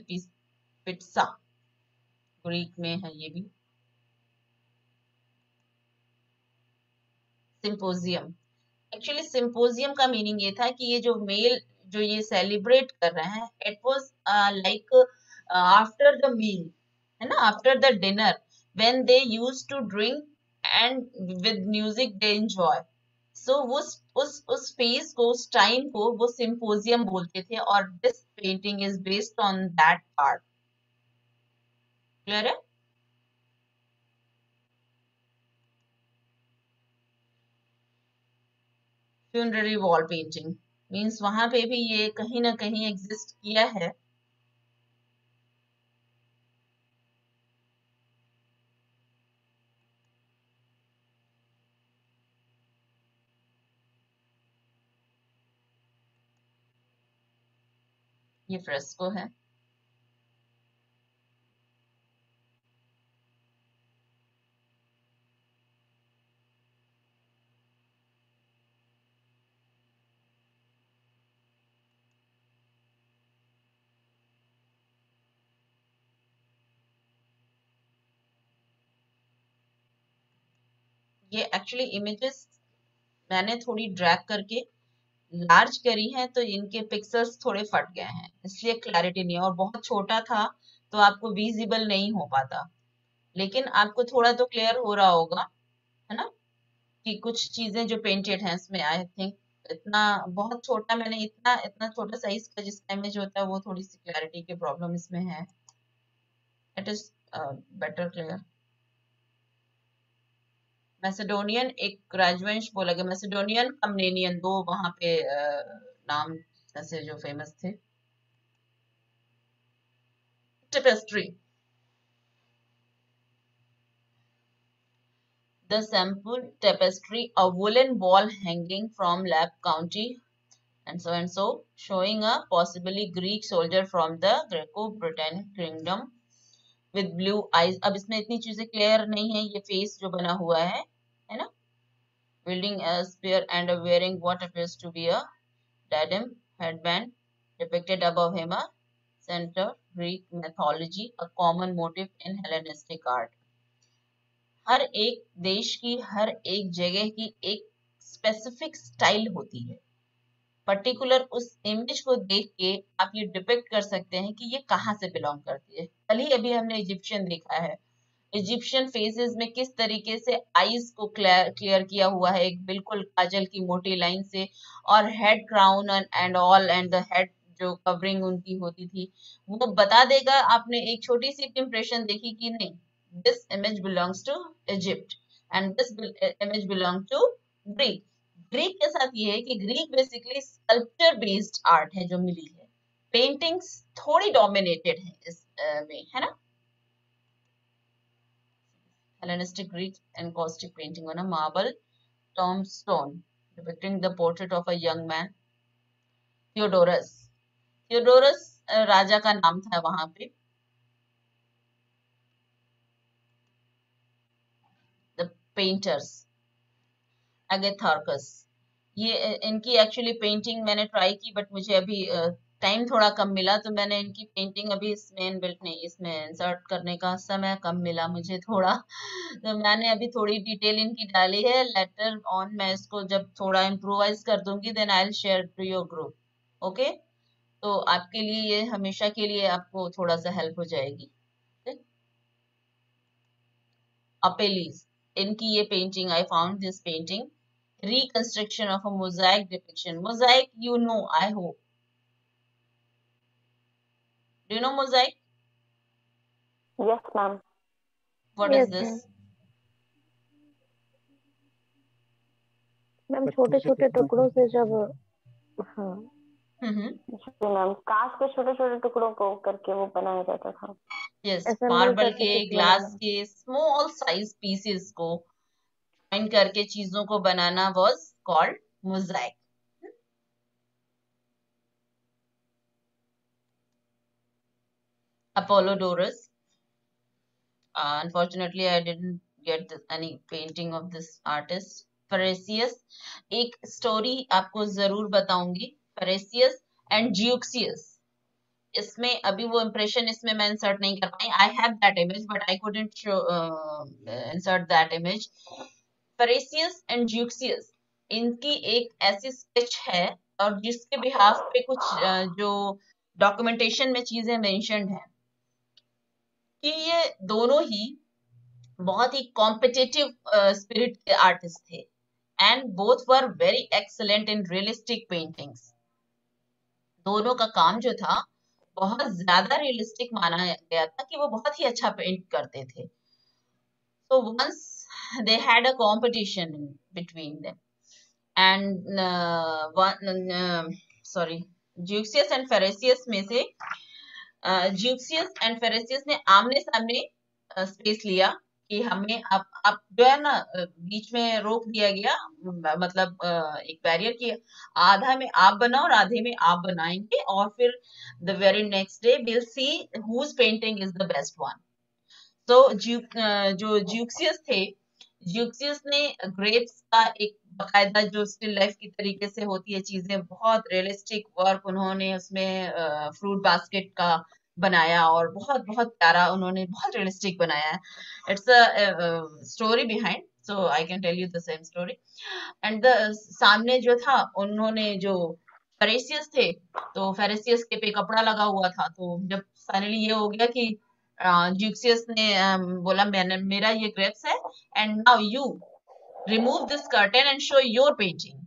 Pisa, Greek में है ये भी। सिंपोजियम, एक्चुअली सिंपोजियम का मीनिंग ये था कि ये जो मेल जो ये सेलिब्रेट कर रहे हैं, it was like after the meal, है ना, after the dinner when they used to drink and with music they enjoy, so उस फेज को, उस टाइम को वो सिंपोजियम बोलते थे, और this painting is based on that part. Clear है? फ्यूनररी वॉल पेंटिंग मीन्स वहां पे भी ये कहीं ना कहीं एग्जिस्ट किया है। ये फ्रेस्को है, ये एक्चुअली इमेजेस मैंने थोड़ी ड्रैग करके लार्ज करी है, तो इनके पिक्सल्स थोड़े फट गए हैं, इसलिए क्लैरिटी नहीं है। और बहुत छोटा था तो आपको विजिबल नहीं हो पाता, लेकिन आपको थोड़ा तो क्लियर हो रहा होगा, है ना, कि कुछ चीजें जो पेंटेड हैं इसमें। आई थिंक इतना बहुत छोटा, मैंने इतना इतना छोटा साइज का जिसका इमेज होता है, वो थोड़ी सी क्लैरिटी की प्रॉब्लम इसमें है। It is better clear. Macedonian एक राजवंश बोला गया, मैसेडोनियन कमनेनियन, दो वहां पे नाम ऐसे जो फेमस थे। Tapestry, the sample tapestry, a woolen wall hanging from Lab County, and so, showing a possibly Greek soldier from the Greco-Britannic kingdom with blue eyes. अब इसमें इतनी चीजें क्लियर नहीं है, ये फेस जो बना हुआ है ना, wielding a spear and wearing what appears to be a diadem headband, depicted above him a center Greek mythology, a common motif in Hellenistic art. हर एक देश की, हर एक जगह की एक स्पेसिफिक स्टाइल होती है। पर्टिकुलर उस इमेज को देख के आप ये डिपिक्ट कर सकते हैं कि ये कहाँ से बिलोंग करती है। कल ही अभी हमने इजिप्शियन देखा है, इजिप्शियन फेसेस में किस तरीके से आईज को क्लियर किया हुआ है, एक बिल्कुल काजल की मोटी लाइन से, और head crown and all, and the head जो कवरिंग उनकी होती थी, वो बता देगा। आपने एक छोटी सी इंप्रेशन देखी कि नहीं, this image belongs to Egypt and this image belongs to Greek. Greek के साथ ये है कि Greek basically sculpture based art है जो मिली है, पेंटिंग्स थोड़ी डोमिनेटेड है इस में, है ना। Hellenistic Greek encaustic painting on a marble tombstone depicting the portrait of a young man, Theodorus. Theodorus राजा का नाम था वहां पे। The painters, Agatharchus, ये इनकी एक्चुअली पेंटिंग मैंने ट्राई की, बट मुझे अभी टाइम थोड़ा कम मिला, तो मैंने इनकी पेंटिंग अभी इसमें इनबिल्ट नहीं, इसमें इंसर्ट करने का समय कम मिला मुझे थोड़ा, तो मैंने अभी थोड़ी डिटेल इनकी डाली है। लेटर ऑन मैं इसको जब थोड़ा इम्प्रोवाइज कर दूंगी, then I will share to your group. Okay, तो आपके लिए ये हमेशा के लिए आपको थोड़ा सा हेल्प हो जाएगी। अपेलीज, इनकी ये painting, I found this painting, reconstruction of a mosaic depiction. Mosaic, you know, I hope. Do you know mosaic? Yes, ma'am. What is this? Ma'am छोटे छोटे टुकड़ों से जब, हाँ मैम, कांच के छोटे छोटे टुकड़ों को करके वो बनाया जाता था। यस, मार्बल के, ग्लास के स्मॉल साइज पीसेस को जॉइन करके चीजों को बनाना was called mosaic. Apollodorus. Unfortunately, I didn't get any painting of this artist. Pharesius, एक स्टोरी आपको जरूर बताऊंगी, Pharesius and Zeuxias. इसमें अभी वो इम्प्रेशन इसमें मैं इंसर्ट नहीं कर पाई। I have that image, but I couldn't show insert that image. Pharesius and Zeuxias, इनकी एक ऐसी स्केच है, और जिसके बिहाफ पे कुछ जो डॉक्यूमेंटेशन में चीजें मेंशन्ड है कि ये दोनों ही बहुत ही कॉम्पिटिटिव स्पिरिट के आर्टिस्ट थे, and both were very excellent in realistic paintings. दोनों का काम जो था बहुत ज्यादा रियलिस्टिक माना गया था, कि वो बहुत ही अच्छा पेंट करते थे। So once they had a competition between them, and Zeuxias and Pharesius में से Zeuxias and Pharesius ने आमने सामने स्पेस लिया कि हमें आप जो है ना, बीच में रोक दिया गया, मतलब एक बैरियर की, आधा में आप बनाओ और आधे में आप बनाएंगे, और फिर the very next day will see whose painting is the best one. तो जो ज्यूक्सियस थे, ज्यूक्सियस ने ग्रेप्स का एक बाकायदा जो स्टिल लाइफ की तरीके से होती है चीजें, बहुत रियलिस्टिक वर्क उन्होंने उसमें फ्रूट बास्केट का बनाया, और बहुत बहुत प्यारा उन्होंने बहुत रियलिस्टिक बनाया है। It's a story behind, so I can tell you the same story. And the सामने जो था, उन्होंने जो फेरेसियस थे, तो फेरेसियस के पे कपड़ा लगा हुआ था, तो जब फाइनली ये हो गया कि ज्यूक्सियस ने बोला मेरा ये ग्रेप्स है, and now you remove this curtain and show your painting.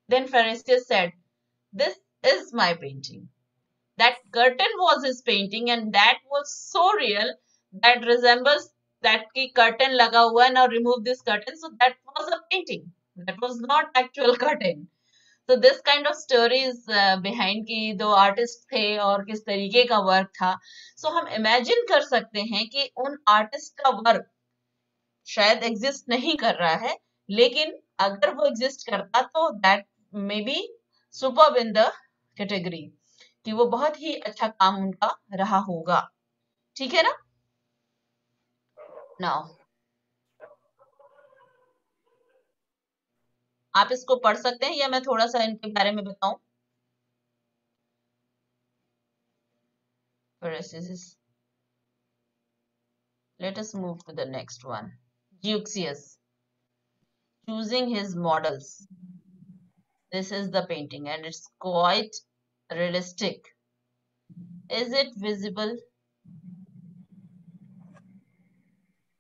Then Pharisee said, this is my painting. That curtain was his painting, and that was so real that resembles that ki curtain laga hua hai, now remove this curtain. So that was a painting. That was not actual curtain. So this kind of stories behind कि दो artist थे और किस तरीके का work था. So हम imagine कर सकते हैं कि उन आर्टिस्ट का वर्क शायद एग्जिस्ट नहीं कर रहा है, लेकिन अगर वो एग्जिस्ट करता तो that may be superb in the category, कि वो बहुत ही अच्छा काम उनका रहा होगा. ठीक है ना? नाउ आप इसको पढ़ सकते हैं या मैं थोड़ा सा इनके बारे में बताऊं? Let us move to the next one. Zeuxias choosing his models. This is the painting and it's quite realistic. Is it visible?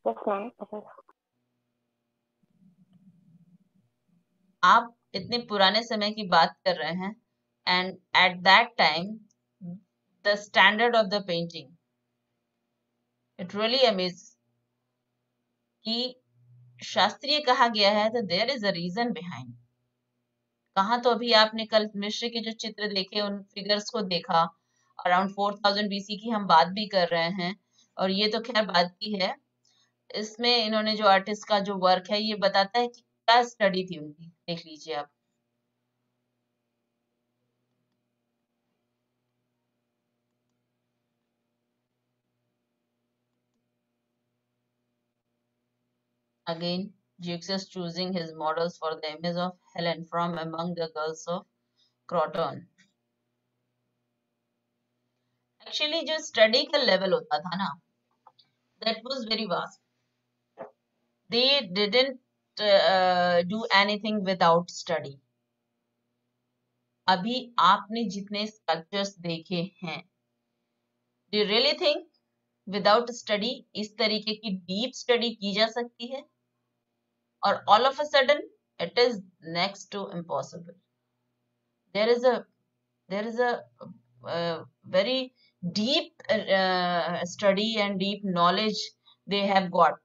Yes, ma'am. आप इतने पुराने समय की बात कर रहे हैं, and at that time the standard of the painting, it really amazes कि शास्त्रीय कहा गया है, तो there is a reason behind. कहाँ तो अभी आपने कल मिश्र के जो चित्र देखे, उन फिगर्स को देखा, अराउंड 4000 BC की हम बात भी कर रहे हैं, और ये तो खैर बात की है. इसमें इन्होंने जो आर्टिस्ट का जो वर्क है, ये बताता है कि क्या स्टडी थी उनकी. देख लीजिए आप. Again, Zeuxis choosing his models for the image of Helen from among the girls of Croton. Actually, जो स्टडी का लेवल होता था ना, that was very vast. They didn't do anything without study. अभी आपने जितने स्कल्पचर्स देखे हैं, do you really think without study इस तरीके की डीप स्टडी की जा सकती है? और all of a sudden it is next to impossible. There is a very deep study and deep knowledge they have got,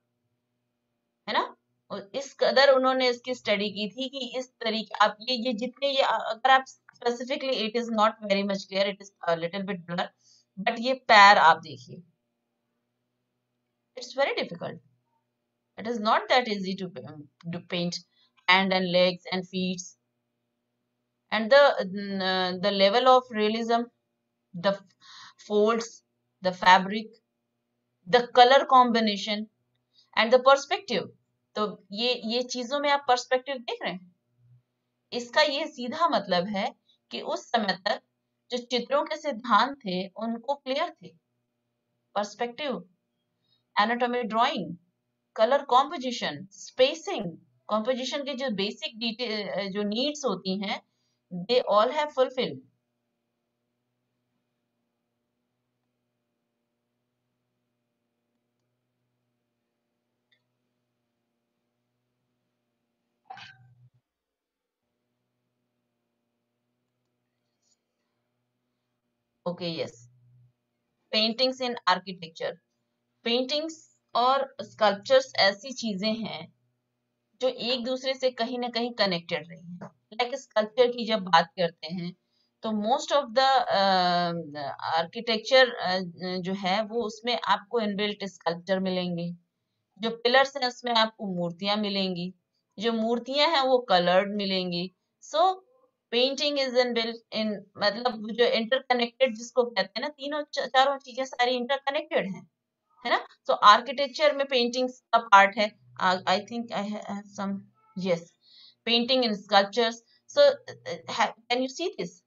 है ना? और इस कदर उन्होंने इसकी स्टडी की थी कि इस तरीके आप ये जितने ये अगर आप specifically, it is not very much clear, it is little bit blur, but ये पैर आप देखिए, it's very difficult. It is not that easy to paint hand and legs and feet, and the level of realism, the folds, the fabric, the color combination and the perspective. तो ये चीजों में आप perspective देख रहे हैं. इसका ये सीधा मतलब है कि उस समय तक जो चित्रों के सिद्धांत थे उनको क्लियर थे. Perspective, anatomy drawing, colour composition, spacing, composition के जो बेसिक डिटेल जो नीड्स होती हैं, they all have fulfilled. Okay, yes. Paintings in architecture. Paintings और स्कल्पचर्स ऐसी चीजें हैं जो एक दूसरे से कहीं ना कहीं कनेक्टेड रही हैं. लाइक स्कल्पचर की जब बात करते हैं तो मोस्ट ऑफ द आर्किटेक्चर जो है वो उसमें आपको इनबिल्ट स्कल्पचर मिलेंगे. जो पिलर्स हैं उसमें आपको मूर्तियां मिलेंगी. जो मूर्तियां हैं वो कलर्ड मिलेंगी. सो पेंटिंग इज इनबिल्ट इन, मतलब जो इंटरकनेक्टेड जिसको कहते हैं ना, तीनों चारों चीजें सारी इंटरकनेक्टेड हैं, है ना? So architecture में paintings का part है. I think I have some, yes, painting and sculptures. So can you see this?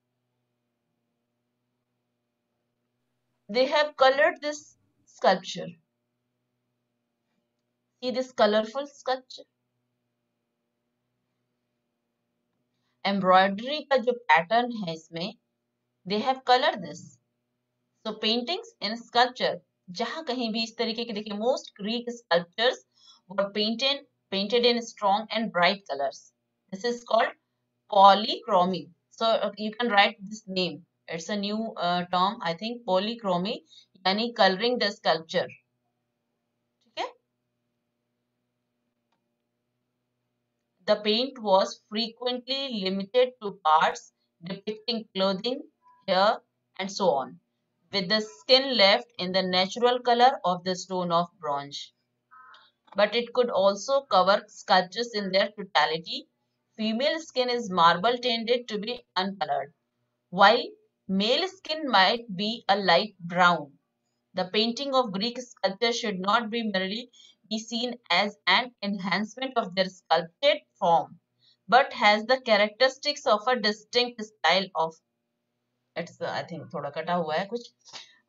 They have colored this sculpture. See this colorful sculpture. Embroidery का जो pattern है इसमें, they have colored this. So paintings and sculpture, जहाँ कहीं भी इस तरीके के देखिए, most Greek sculptures were painted in strong and bright colors. This is called polychromy. So you can write this name. It's a new term, I think, polychromy, यानी coloring the sculpture. ठीक है? The paint was frequently limited to parts depicting clothing, hair, and so on, with the skin left in the natural color of the stone of bronze. But it could also cover sculptures in their totality. Female skin is marble tended to be uncolored, while male skin might be a light brown. The painting of Greek sculpture should not be merely be seen as an enhancement of their sculpted form, but has the characteristics of a distinct style of. It's I think थोड़ा कटा हुआ है कुछ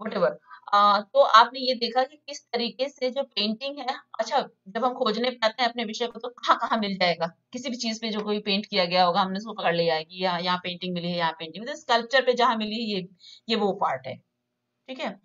whatever. तो आपने ये देखा कि किस तरीके से जो पेंटिंग है, अच्छा जब हम खोजने पे आते हैं अपने विषय को तो कहाँ कहाँ मिल जाएगा, किसी भी चीज पे जो कोई पेंट किया गया होगा हमने उसको पकड़ लिया है कि यहाँ पेंटिंग मिली है, यहाँ पेंटिंग, तो स्कल्पचर पे जहाँ मिली है ये वो पार्ट है, ठीक है।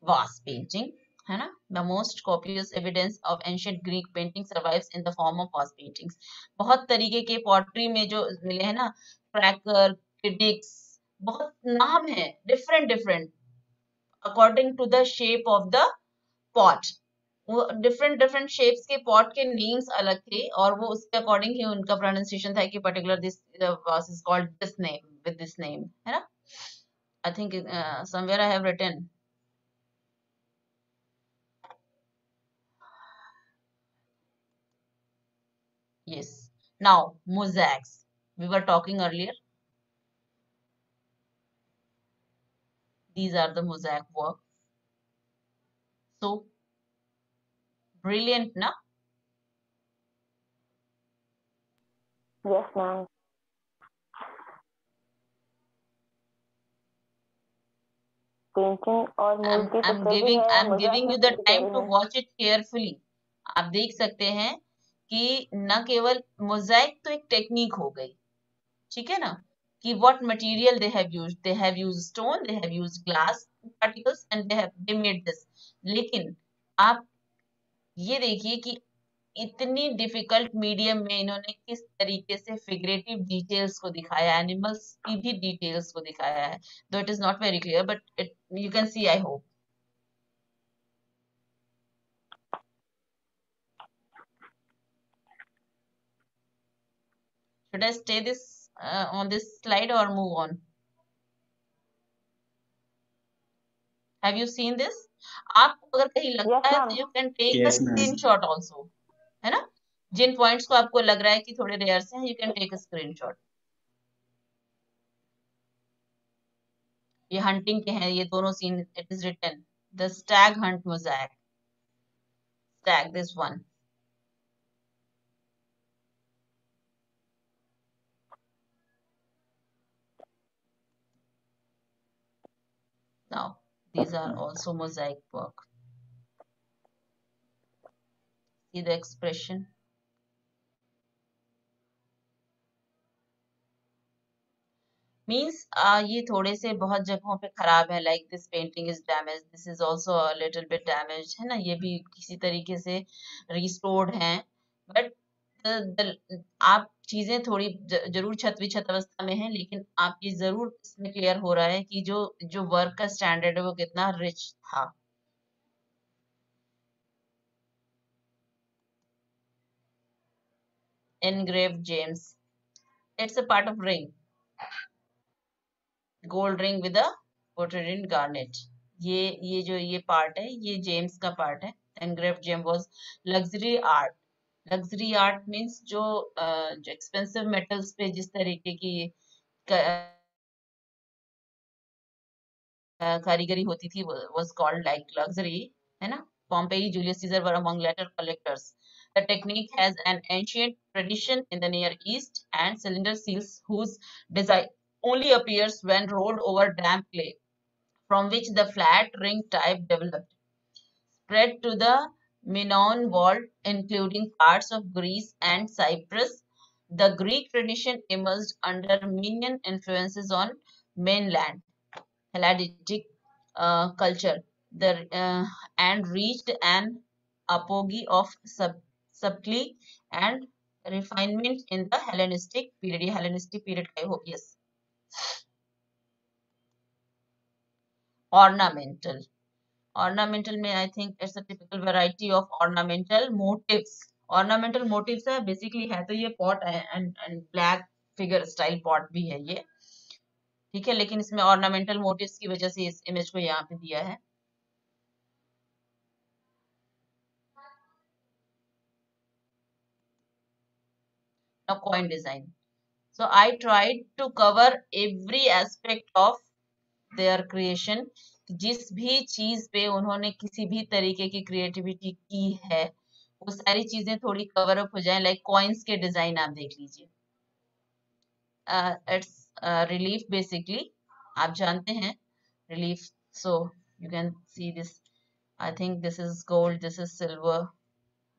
Vase painting है ना, the most copious evidence of ancient Greek painting survives in the form of vase paintings. बहुत तरीके के पॉटरी में जो मिले हैं ना, क्रैकर, क्रिटिक्स, बहुत नाम है different according to the shape of the pot. वो different shapes के pot के names अलग थे और वो उसके according ही उनका pronunciation था कि particular this vase is called this name with this name, है ना। I think somewhere I have written. Yes. Now, mosaics. We were talking earlier. These are the mosaic work. So, brilliant, na? Yes, ma'am. Painting और मूर्ति I'm giving you the time to watch it carefully. आप देख सकते हैं कि न केवल Mosaic तो एक टेक्निक हो गई, ठीक है ना, कि what material they have used stone, they have used glass particles and they made this. लेकिन आप ये देखिए कि इतनी डिफिकल्ट मीडियम में इन्होंने किस तरीके से फिगरेटिव डिटेल्स को दिखाया, एनिमल्स की भी डिटेल्स को दिखाया है, दो it is not very clear but you can see, I hope. Should I stay this on this slide or move on? Have you seen this? आपको अगर कहीं लगता है तो you can take a screenshot also, है ना, जिन points को आपको लग रहा है कि थोड़े रेयर से हैं, you can take a screenshot. ये हंटिंग के हैं ये दोनों scene, it is written the stag hunt mosaic, stag this one. Now these are also mosaic work. See the expression. Means ये थोड़े से बहुत जगहों पे खराब है, like this painting is damaged, this is also a little bit damaged, है ना, ये भी किसी तरीके से restored हैं, but आप चीजें थोड़ी जरूर छत अवस्था में है, लेकिन आप ये जरूर इसमें क्लियर हो रहा है कि जो वर्क का स्टैंडर्ड है वो कितना रिच था. Engraved gems, it's a part of ring, gold ring with a porcelain garnet. ये जो ये पार्ट है ये जेम्स का पार्ट है. Engraved gem was luxury art. Luxury art means जो एक्सपेंसिव मेटल्स पे जिस तरीके की कारीगरी होती थी was called like luxury, है ना. Pompey, Julius Caesar were among later collectors. The technique has an ancient tradition in the Near East, and cylinder seals whose only appears when rolled over damp clay, from which the flat ring type developed, spread to the Minoan world, including parts of Greece and Cyprus. The Greek tradition emerged under Minoan influences on mainland Hellenistic culture and reached an apogee of subtlety and refinement in the Hellenistic period. ये Hellenistic period का हो, yes. Ornamental में I think it's a typical variety of ornamental motifs. Ornamental motifs है basically है तो ये pot है and black figure style pot भी है ये, ठीक है, लेकिन इसमें ornamental motifs की वजह से इस image को यहाँ पे दिया है. Now coin design. So I tried to cover every aspect of their creation. जिस भी चीज पे उन्होंने किसी भी तरीके की क्रिएटिविटी की है वो सारी चीजें थोड़ी कवर अप हो जाएं. लाइक कॉइन्स के डिजाइन आप देख लीजिए. इट्स रिलीफ बेसिकली, आप जानते हैं relief. So you can see this. I think this is gold, this is silver,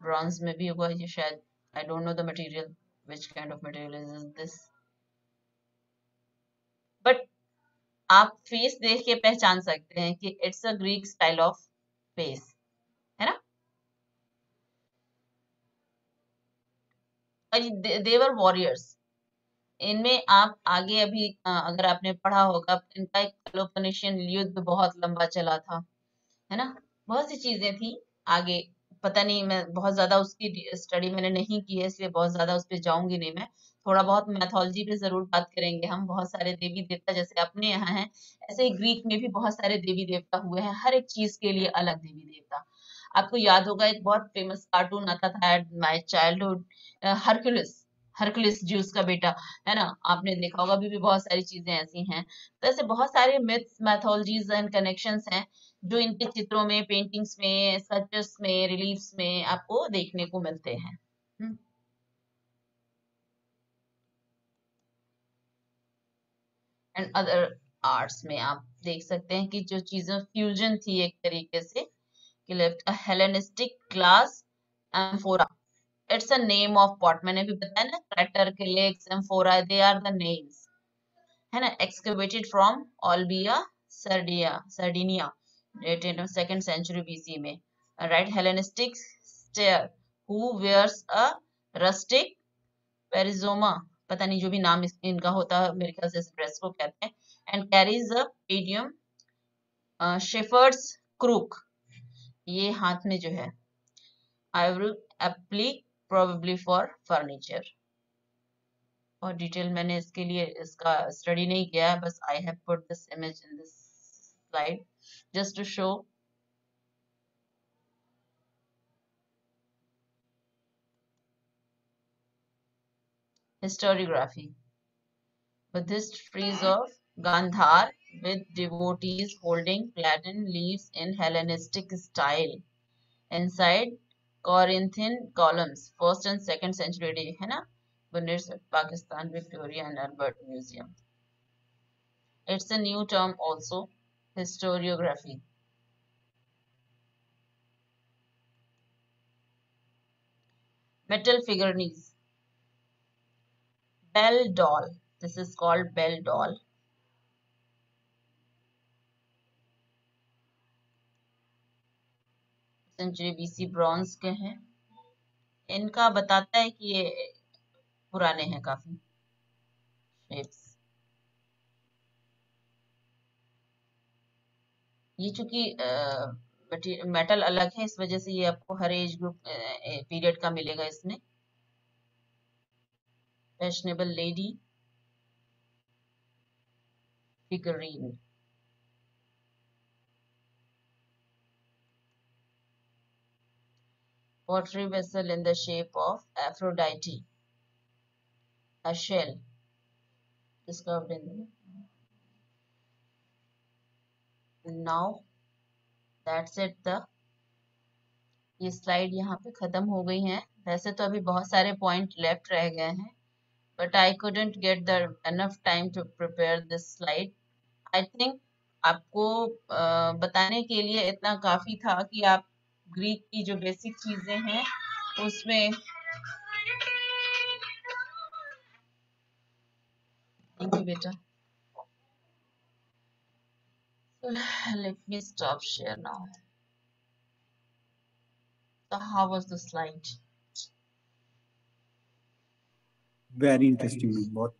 bronze में भी होगा ये शायद. I don't know the material, which kind of material is this, but आप फेस देख के पहचान सकते हैं कि it's a Greek style of face, है ना. दे वर वॉरियर्स. इनमें आप आगे अभी अगर आपने पढ़ा होगा इनका एक पेलोपोनेशियन युद्ध बहुत लंबा चला था, है ना. बहुत सी चीजें थी आगे, पता नहीं, मैं बहुत ज्यादा उसकी स्टडी मैंने नहीं की है इसलिए बहुत ज्यादा उस पर जाऊंगी नहीं. मैं थोड़ा बहुत मैथोलॉजी पे जरूर बात करेंगे हम. बहुत सारे देवी देवता जैसे अपने यहाँ हैं ऐसे ही ग्रीक में भी बहुत सारे देवी देवता हुए हैं, हर एक चीज के लिए अलग देवी देवता. आपको याद होगा एक बहुत फेमस कार्टून आता था at my childhood, Hercules juice का बेटा, है ना. आपने देखा होगा. अभी भी बहुत सारी चीजें ऐसी हैं. तो ऐसे बहुत सारे मिथ्स, मैथोलॉजीज एंड कनेक्शंस हैं जो इनके चित्रों में, पेंटिंग्स में, स्कल्पचर्स में, रिलीफ्स में आपको देखने को मिलते हैं. एंड अदर आर्ट्स में आप देख सकते हैं कि जो चीजें फ्यूजन थी एक तरीके से, कि left a Hellenistic glass amphora. It's a name of pot. मैंने भी बताया ना, krater, calyx, amphora, they are the names, है ना. Excavated from Olbia Sardinia, dated 2nd century BC में. Right. Hellenistic satyr who wears a rustic perizoma, पता नहीं जो भी नाम इनका होता है, मेरे ख्याल से इस ड्रेस को कहते हैं. And carries a pedum shepherd's crook, ये हाथ में जो है. Ivory applique probably for furniture. और डिटेल मैंने इसके लिए इसका स्टडी नहीं किया है, बस I have put this image in this slide just to show. Historiography. Buddhist frieze of Gandhar with devotees holding platen leaves in Hellenistic style inside Corinthian columns, 1st and 2nd century, है ना. Buddhist Pakistan, Victoria and Albert Museum. It's a new term also, historiography. Metal figurines. Bell doll. This is called bell doll. Century BC bronze के हैं. इनका बताता है कि ये पुराने हैं काफी. शेप्स. ये चूंकि मेटल अलग है इस वजह से ये आपको हर एज ग्रुप पीरियड का मिलेगा इसमें. Fashionable lady figurine. Pottery vessel in the shape of Aphrodite, a shell described in the. Now that's it. ये स्लाइड यहाँ पे खत्म हो गई है. वैसे तो अभी बहुत सारे पॉइंट लेफ्ट रह गए हैं but I couldn't get the enough time to prepare this slide. I think आपको बताने के लिए इतना काफी था कि आप ग्रीक की जो बेसिक चीजें हैं उसमें थैंक यू बेटा. Let me stop share now. So how was the slide? Very interesting. बहुत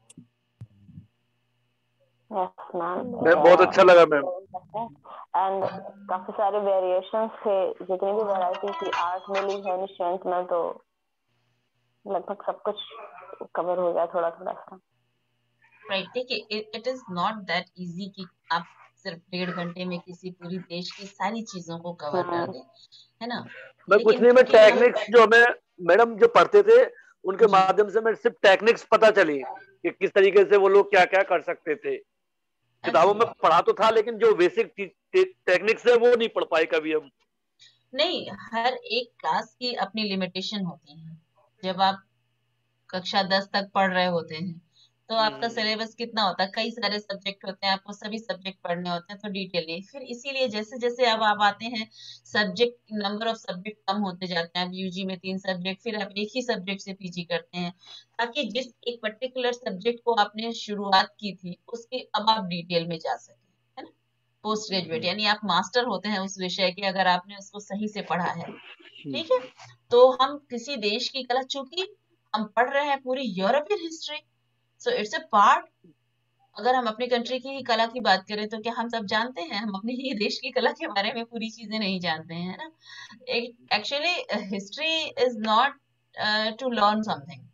यस मैम, बहुत अच्छा लगा मैम. एंड काफी सारे वेरिएशंस थे, जितनी भी वैरायटी थी आर्ट मिली है निश्चिंत में, तो लगभग सब कुछ कवर हो गया थोड़ा थोड़ा सा. Right, देखिए it is not that easy कि आप सिर्फ 1.5 घंटे में किसी पूरी देश की सारी चीजों को कवर कर दें, है ना. मैं कुछ नहीं, मैं टेक्निक्स जो हमें मैडम जो पढ़ते थे उनके जी. माध्यम से मैं सिर्फ टेक्निक्स पता चली कि किस तरीके से वो लोग क्या क्या कर सकते थे. किताबों में पढ़ा तो था लेकिन जो बेसिक टेक्निक्स है वो नहीं पढ़ पाए कभी हम. नहीं, हर एक क्लास की अपनी लिमिटेशन होती है. जब आप कक्षा 10 तक पढ़ रहे होते हैं तो आपका सिलेबस कितना होता है, कई सारे सब्जेक्ट होते हैं, आपको सभी सब्जेक्ट पढ़ने होते हैं, तो डिटेली फिर इसीलिए जैसे जैसे अब आप आते हैं सब्जेक्ट नंबर ऑफ सब्जेक्ट कम होते जाते हैं. अब यूजी में 3 सब्जेक्ट, फिर आप एक ही सब्जेक्ट से पीजी करते हैं, ताकि जिस एक पर्टिकुलर सब्जेक्ट को आपने शुरुआत की थी उसके अब आप डिटेल में जा सके, है ना. पोस्ट ग्रेजुएट यानी आप मास्टर होते हैं उस विषय के, अगर आपने उसको सही से पढ़ा है. ठीक है, तो हम किसी देश की कला, चूंकि हम पढ़ रहे हैं पूरी European history, so it's a part. अगर हम अपनी कंट्री की ही कला की बात करें तो क्या हम सब जानते हैं? हम अपने ही देश की कला के बारे में पूरी चीजें नहीं जानते हैं, है ना. Actually history is not to learn something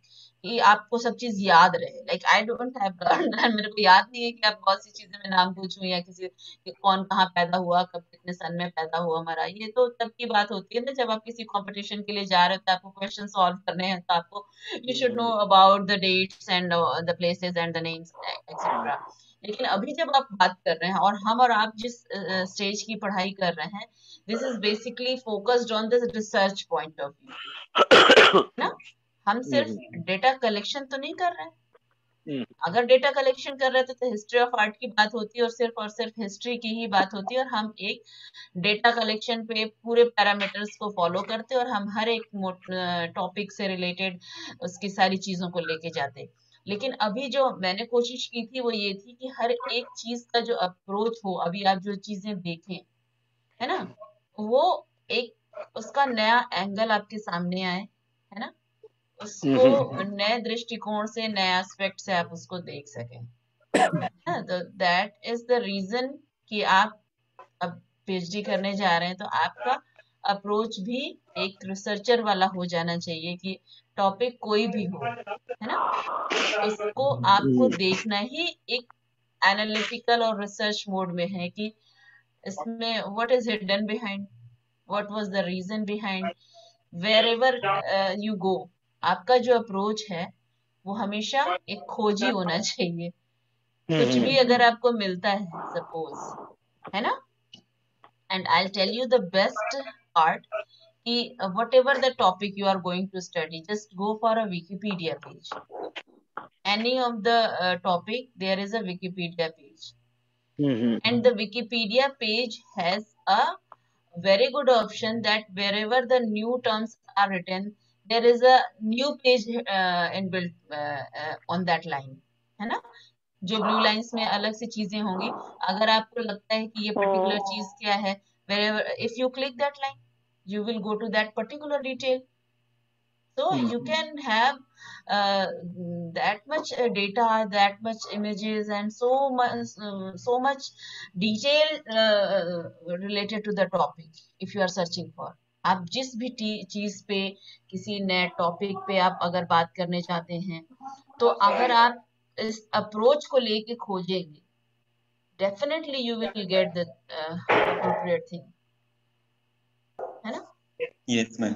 कि आपको सब चीज याद रहे. Like I don't have learn, मेरे को याद नहीं है कि आप बहुत सी चीजें में नाम पूछूं या किसी कि कौन कहाँ पैदा हुआ, कब कितने सन में पैदा हुआ मरा. ये तो तब की बात होती है ना जब आप किसी कंपटीशन के लिए जा रहे हो तो आपको क्वेश्चन सॉल्व करने हैं, तो आपको you should know about the dates and the places and the names etc. लेकिन अभी जब आप बात कर रहे हैं और हम और आप जिस स्टेज की पढ़ाई कर रहे हैं, this is basically focused on this research point of view, ना. हम सिर्फ डेटा कलेक्शन तो नहीं कर रहे हैं. अगर डेटा कलेक्शन कर रहे थे तो हिस्ट्री ऑफ आर्ट की बात होती है और सिर्फ हिस्ट्री की ही बात होती है, और हम एक डेटा कलेक्शन पे पूरे पैरामीटर्स को फॉलो करते और हम हर एक टॉपिक से रिलेटेड उसकी सारी चीजों को लेके जाते. लेकिन अभी जो मैंने कोशिश की थी वो ये थी कि हर एक चीज का जो अप्रोच हो, अभी आप जो चीजें देखें, है ना, वो एक उसका नया एंगल आपके सामने आए, है ना, उसको नए दृष्टिकोण से, नए एस्पेक्ट से आप उसको देख सकें. तो दैट इज द रीजन कि आप अब पीएचडी करने जा रहे हैं तो आपका अप्रोच भी एक रिसर्चर वाला हो जाना चाहिए कि टॉपिक कोई भी हो, है ना, उसको आपको देखना ही एक एनालिटिकल और रिसर्च मोड में है कि इसमें what is hidden behind, what was the reason behind. Wherever you go, आपका जो अप्रोच है वो हमेशा एक खोजी होना चाहिए. कुछ भी अगर आपको मिलता है सपोज, है ना, and I'll tell you the best part कि whatever the topic you are going to study, just go for a Wikipedia page. Any of the topic, there is a Wikipedia page. And the Wikipedia page has a very good option that wherever the new terms are written, there is a new page inbuilt on that line, है ना. जो blue lines में अलग से चीजें होंगी, अगर आपको लगता है कि ये पर्टिकुलर चीज क्या है, wherever if you click that line you will go to that particular detail. So you can have that much data, that much images and so much detail related to the topic if you are searching for. आप जिस भी चीज पे, किसी नए topic पे आप अगर बात करने चाहते हैं, तो अगर आप इस अप्रोच को लेके खोजेंगे, definitely you will get the appropriate thing, है ना. Yes, ma'am.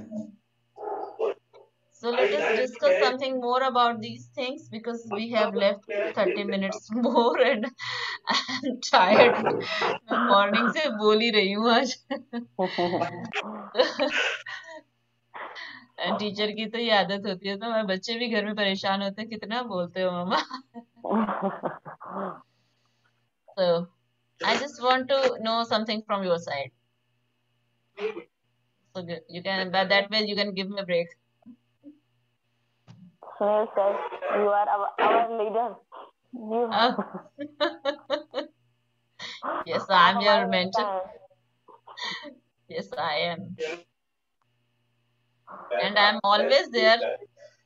So let us discuss something more about these things because we have left 30 minutes more and I'm tired. मैं morning से बोल ही रही हूँ आज. टीचर की तो ये आदत होती है, तो हमारे बच्चे भी घर में परेशान होते हैं, कितना बोलते हो मम्मा। So I just want to know something from your side. So you can, by that way you can give me a break. Sunil sir, you are our leader. You. Yes, I'm your mentor. Yes, I am. And I'm always there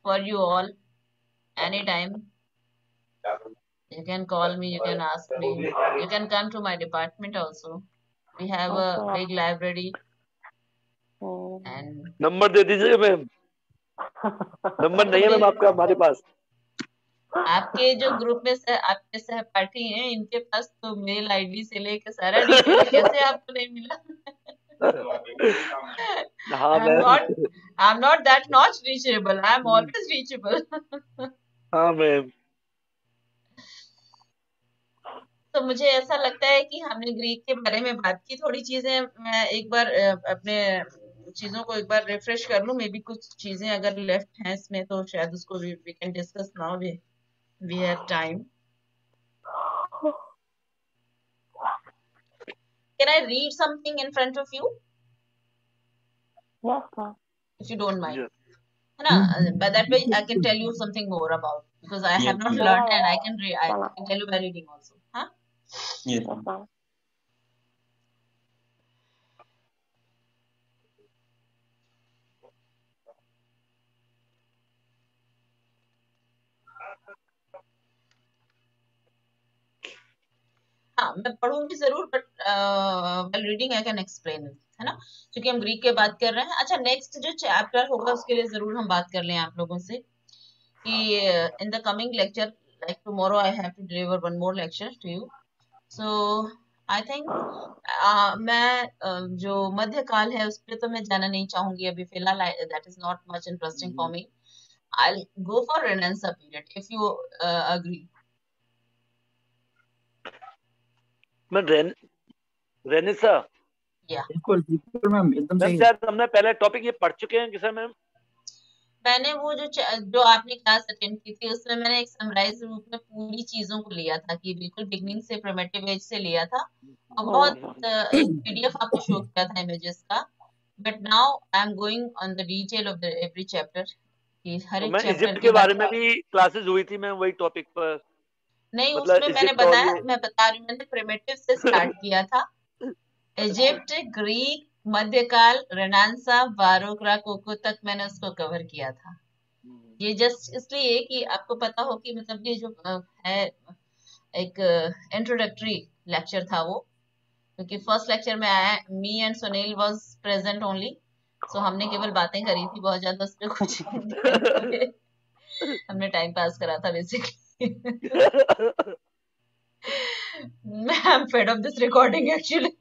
for you all. Anytime. You can call me, you can ask me. You can come to my department also. We have a big library. And number दे दीजिए ma'am. Number नहीं है ma'am आपका हमारे पास। आपके जो group में से आपके सहपाठी हैं, इनके पास तो मेल आईडी से लेकर सारा डिटेल है, कैसे आपको नहीं मिला? हाँ ma'am. I'm not that not reachable. I'm always reachable. हाँ मैम। तो मुझे ऐसा लगता है कि हमने ग्रीक के बारे में बात की, थोड़ी चीजें मैं एक बार अपने चीजों को एक बार रिफ्रेश कर लूं। मे बी कुछ चीजें अगर लेफ्ट हैं इसमें तो शायद उसको we can discuss now, we have time. Can I read something in front of you? Yes, ma'am. If you don't mind. Yes. है ना? By that way I can tell you something more about, because I have not learned and I can tell you by reading also. Huh? Yes. हाँ, मैं पढ़ूंगी जरूर, but while reading I can explain it, है ना? क्योंकि हम Greek के बात कर रहे हैं। अच्छा, नेक्स्ट जो चैप्टर होगा उसके लिए जरूर हम बात कर लें आप लोगों से कि in the coming lecture, like tomorrow I have to deliver one more lecture to you. So I think मैं जो मध्यकाल है उस पर तो मैं जाना नहीं चाहूंगी अभी फिलहाल, that is not much interesting for me. I go for renaissance period if you agree. मैं रेनेसां, बिल्कुल बिल्कुल मैम, एकदम सही। शायद हमने पहले टॉपिक ये पढ़ चुके हैं किसे मैम? मैंने वो जो आपने क्लास अटेंड की थी उसमें मैंने एक समराइज रूप में पूरी चीजों को लिया था, कि बिल्कुल बिगनिंग से प्रिमिटिव एज से लिया था, और बहुत एक पीडीएफ आपको शो किया था इमेजेस का। But now I am going on the detail of the every chapter, कि हर एक चैप्टर के बारे में भी क्लासेस हुई थी मैम, वही टॉपिक पर। नहीं, उसमें मैंने बताया, मैं बता रही हूँ, मैंने प्रिमिटिव से स्टार्ट किया था। इजिप्ट, ग्रीक, मध्यकाल, रेनेसां, बारोक रोकोको तक मैंने उसको कवर किया था। ये जस्ट इसलिए कि आपको पता हो कि मतलब ये जो है एक इंट्रोडक्टरी लेक्चर था वो, क्योंकि फर्स्ट लेक्चर में आया me and Sunil was present only, so हमने केवल बातें करी थी, बहुत ज्यादा उस पर कुछ हमने टाइम पास करा था basically. I'm fed of this recording actually.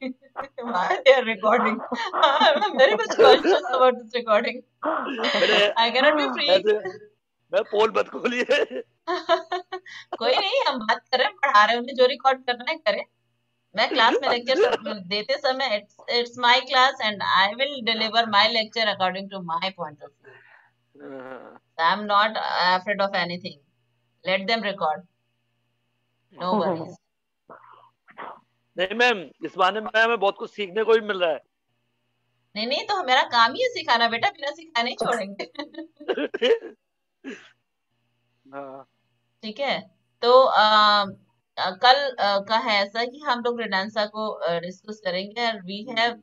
Why they are recording? I'm very much conscious about this recording. I cannot be free. मैं पोल मत खोलिए। कोई नहीं, हम बात कर रहे हैं, पढ़ा रहे हैं, उन्हें जो रिकॉर्ड करना है करें। मैं क्लास में लेक्चर देते समय it's my class and I will deliver my lecture according to my point of view. I'm not afraid of anything. Let them record. No worries. नहीं मैम, इस बहाने में हमें बहुत कुछ सीखने को भी मिल रहा है। नहीं नहीं, तो मेरा काम ही है सिखाना बेटा, बिना सिखाए नहीं छोड़ेंगे। ठीक है, तो कल का है ऐसा कि हम लोग रेनेसां को डिस्कस करेंगे, और we have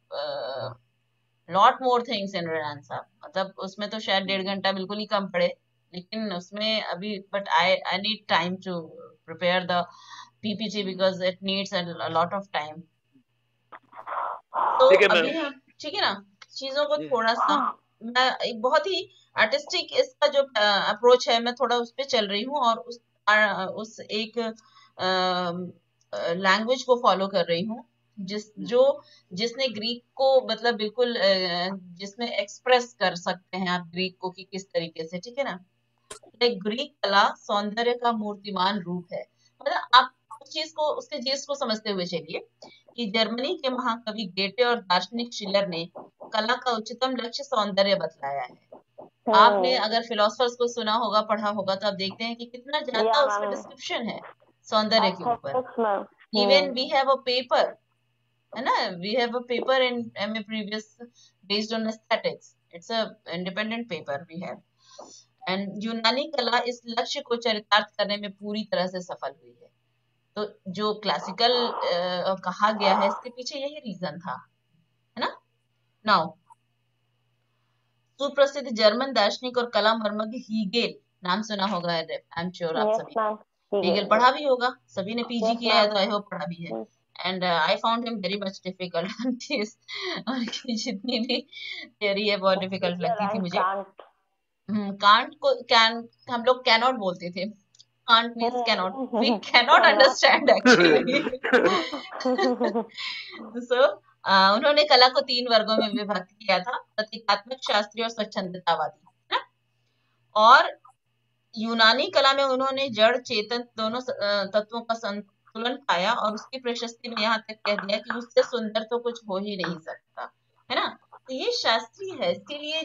lot more things in Renaissance. मतलब उसमें तो शायद 1.5 घंटा बिल्कुल ही कम पड़े, लेकिन उसमें अभी but I need time to prepare the PPT because it needs a lot of time. तो अभी हम ठीक है ना, चीजों को थोड़ा सा मैं एक बहुत ही आर्टिस्टिक इसका जो अप्रोच है मैं थोड़ा उस पे चल रही हूँ, और उस एक लैंग्वेज को फॉलो कर रही हूँ जिसने ग्रीक को मतलब बिल्कुल जिसमें एक्सप्रेस कर सकते हैं आप ग्रीक को कि किस तरीके से, ठीक है ना। ग्रीक कला सौंदर्य का मूर्तिमान रूप है। मतलब आप चीज को उसके जीस को समझते हुए चलिए कि जर्मनी के महाकवि गेटे और दार्शनिक शिलर ने कला का उच्चतम लक्ष्य सौंदर्य बतलाया है। आपने अगर फिलोसफर्स को सुना होगा, पढ़ा होगा, तो आप देखते हैं कि कितना ज्यादा उसमें मैम डिस्क्रिप्शन है सौंदर्य के ऊपर। Aesthetics ma'am even we have a paper, है ना, we have a paper in MA previous based on aesthetics, it's a independent paper we have. And यूनानी कला इस लक्ष्य को चरितार्थ करने में पूरी तरह से सफल हुई है। तो जो क्लासिकल कहा गया है, इसके पीछे यही रीजन था, है ना। नाउ सुप्रसिद्ध जर्मन दार्शनिक और कला मर्मज्ञ हीगेल, नाम सुना होगा, आई एम श्योर आप यस सभी मैम हीगेल पढ़ा भी होगा, सभी ने पीजी यस किया है मैम तो आई होप पढ़ा भी है। And I found him very much difficult, उनकी जितनी भी थियरी है बहुत डिफिकल्ट लगती थी मुझे। कांट को हम लोग कैनॉट बोलते थे, can't means cannot, we cannot understand actually. So उन्होंने कला को 3 वर्गों में विभक्त किया था, प्रतीकात्मक, शास्त्रीय और स्वच्छंदतावादी, है ना? और यूनानी कला में उन्होंने जड़ चेतन दोनों तत्वों का संतुलन पाया और उसकी प्रशस्ति में यहाँ तक कह दिया कि उससे सुंदर तो कुछ हो ही नहीं सकता, है ना। तो ये शास्त्रीय है। इसके लिए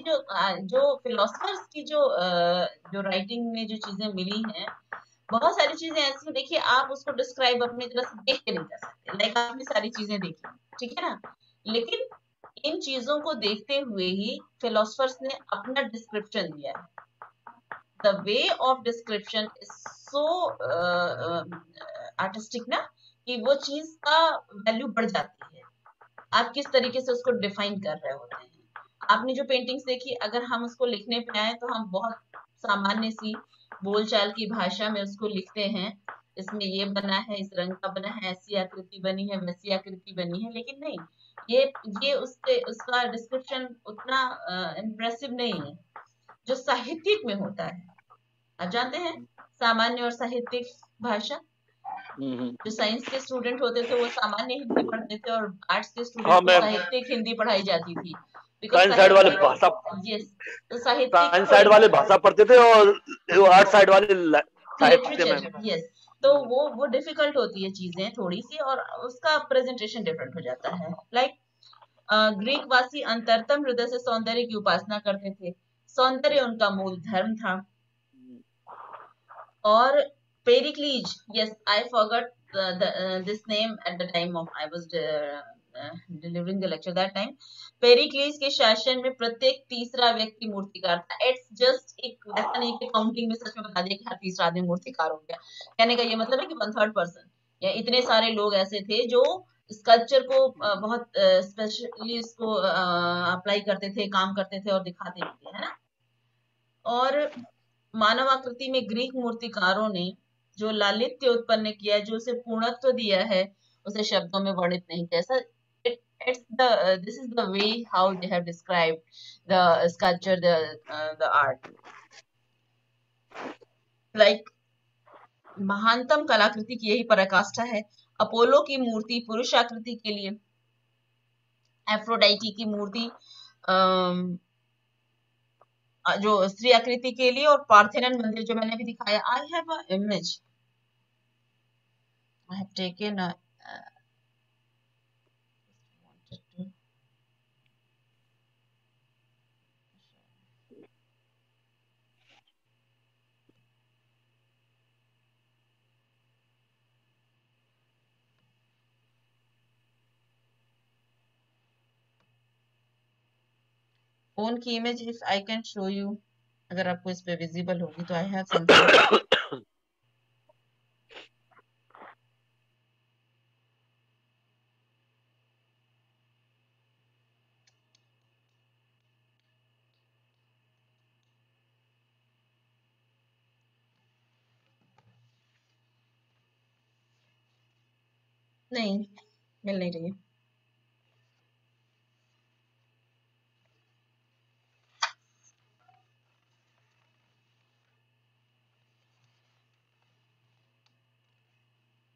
जो फिलोसफर्स की जो राइटिंग में जो चीजें मिली हैं, बहुत सारी चीजें ऐसी, देखिए आप उसको डिस्क्राइब अपनी तरह से देख के नहीं कर सकते, लाइक आपने सारी चीजें देखी, ठीक है ना, लेकिन इन चीजों को देखते हुए ही फिलोसफर्स ने अपना डिस्क्रिप्शन दिया है। The way of description is so artistic ना, कि वो चीज का वैल्यू बढ़ जाती है, आप किस तरीके से उसको डिफाइन कर रहे होते हैं। आपने जो पेंटिंग्स देखी, अगर हम उसको लिखने पे आए तो हम बहुत सामान्य सी बोलचाल की भाषा में उसको लिखते हैं, इसमें ये बना है, इस रंग का बना है, ऐसी आकृति बनी है, वैसी आकृति बनी है, लेकिन नहीं, ये उसका डिस्क्रिप्शन उतना इम्प्रेसिव नहीं है जो साहित्यिक में होता है। आप जानते हैं सामान्य और साहित्यिक भाषा, जो साइंस के स्टूडेंट होते थे वो सामान्य हिंदी पढ़ते थे और आर्ट्स के स्टूडेंट को साहित्यिक हिंदी पढ़ाई जाती थी। साइंस साइड वाले भाषा, यस, तो साहित्यिक साइंस साइड वाले भाषा पढ़ते थे और आर्ट साइड वाले साहित्य में। यस, तो वो डिफिकल्ट होती है चीजें थोड़ी सी, और उसका प्रेजेंटेशन डिफरेंट हो जाता है। लाइक ग्रीक वासी अंतरतम हृदय से सौंदर्य की उपासना करते थे, सौंदर्य उनका मूल धर्म था। और पेरिक्लीज, yes, I forgot this name at the time of I was delivering the lecture that time. पेरिक्लीज के शासन में प्रत्येक तीसरा व्यक्ति मूर्तिकार था। इट्स जस्ट एक ऐसा नहीं कि काउंटिंग में सच में बता दिया कि हर तीसरा आदमी मूर्तिकार हो गया, कहने का ये मतलब है कि 1/3 पर्सन या इतने सारे लोग ऐसे थे जो स्कल्पचर को बहुत स्पेशली इसको अप्लाई करते थे, काम करते थे और दिखाते भी थे, है ना। और मानव आकृति में ग्रीक मूर्तिकारों ने जो लालित्य उत्पन्न किया, जो उसे पूर्णत्व दिया है, उसे शब्दों में वर्णित नहीं किया। This is the way how they have described the sculpture, the art. Like महानतम कलाकृति की यही पराकाष्ठा है। अपोलो की मूर्ति पुरुष आकृति के लिए, एफ्रोडाइटी की मूर्ति जो स्त्री आकृति के लिए, और पार्थेनन मंदिर जो मैंने अभी दिखाया। I have a image, I have taken a phone की image, if I can show you, अगर आपको इस पे विजिबल होगी तो। आई हैव समथिंग, नहीं मिल नहीं रही है।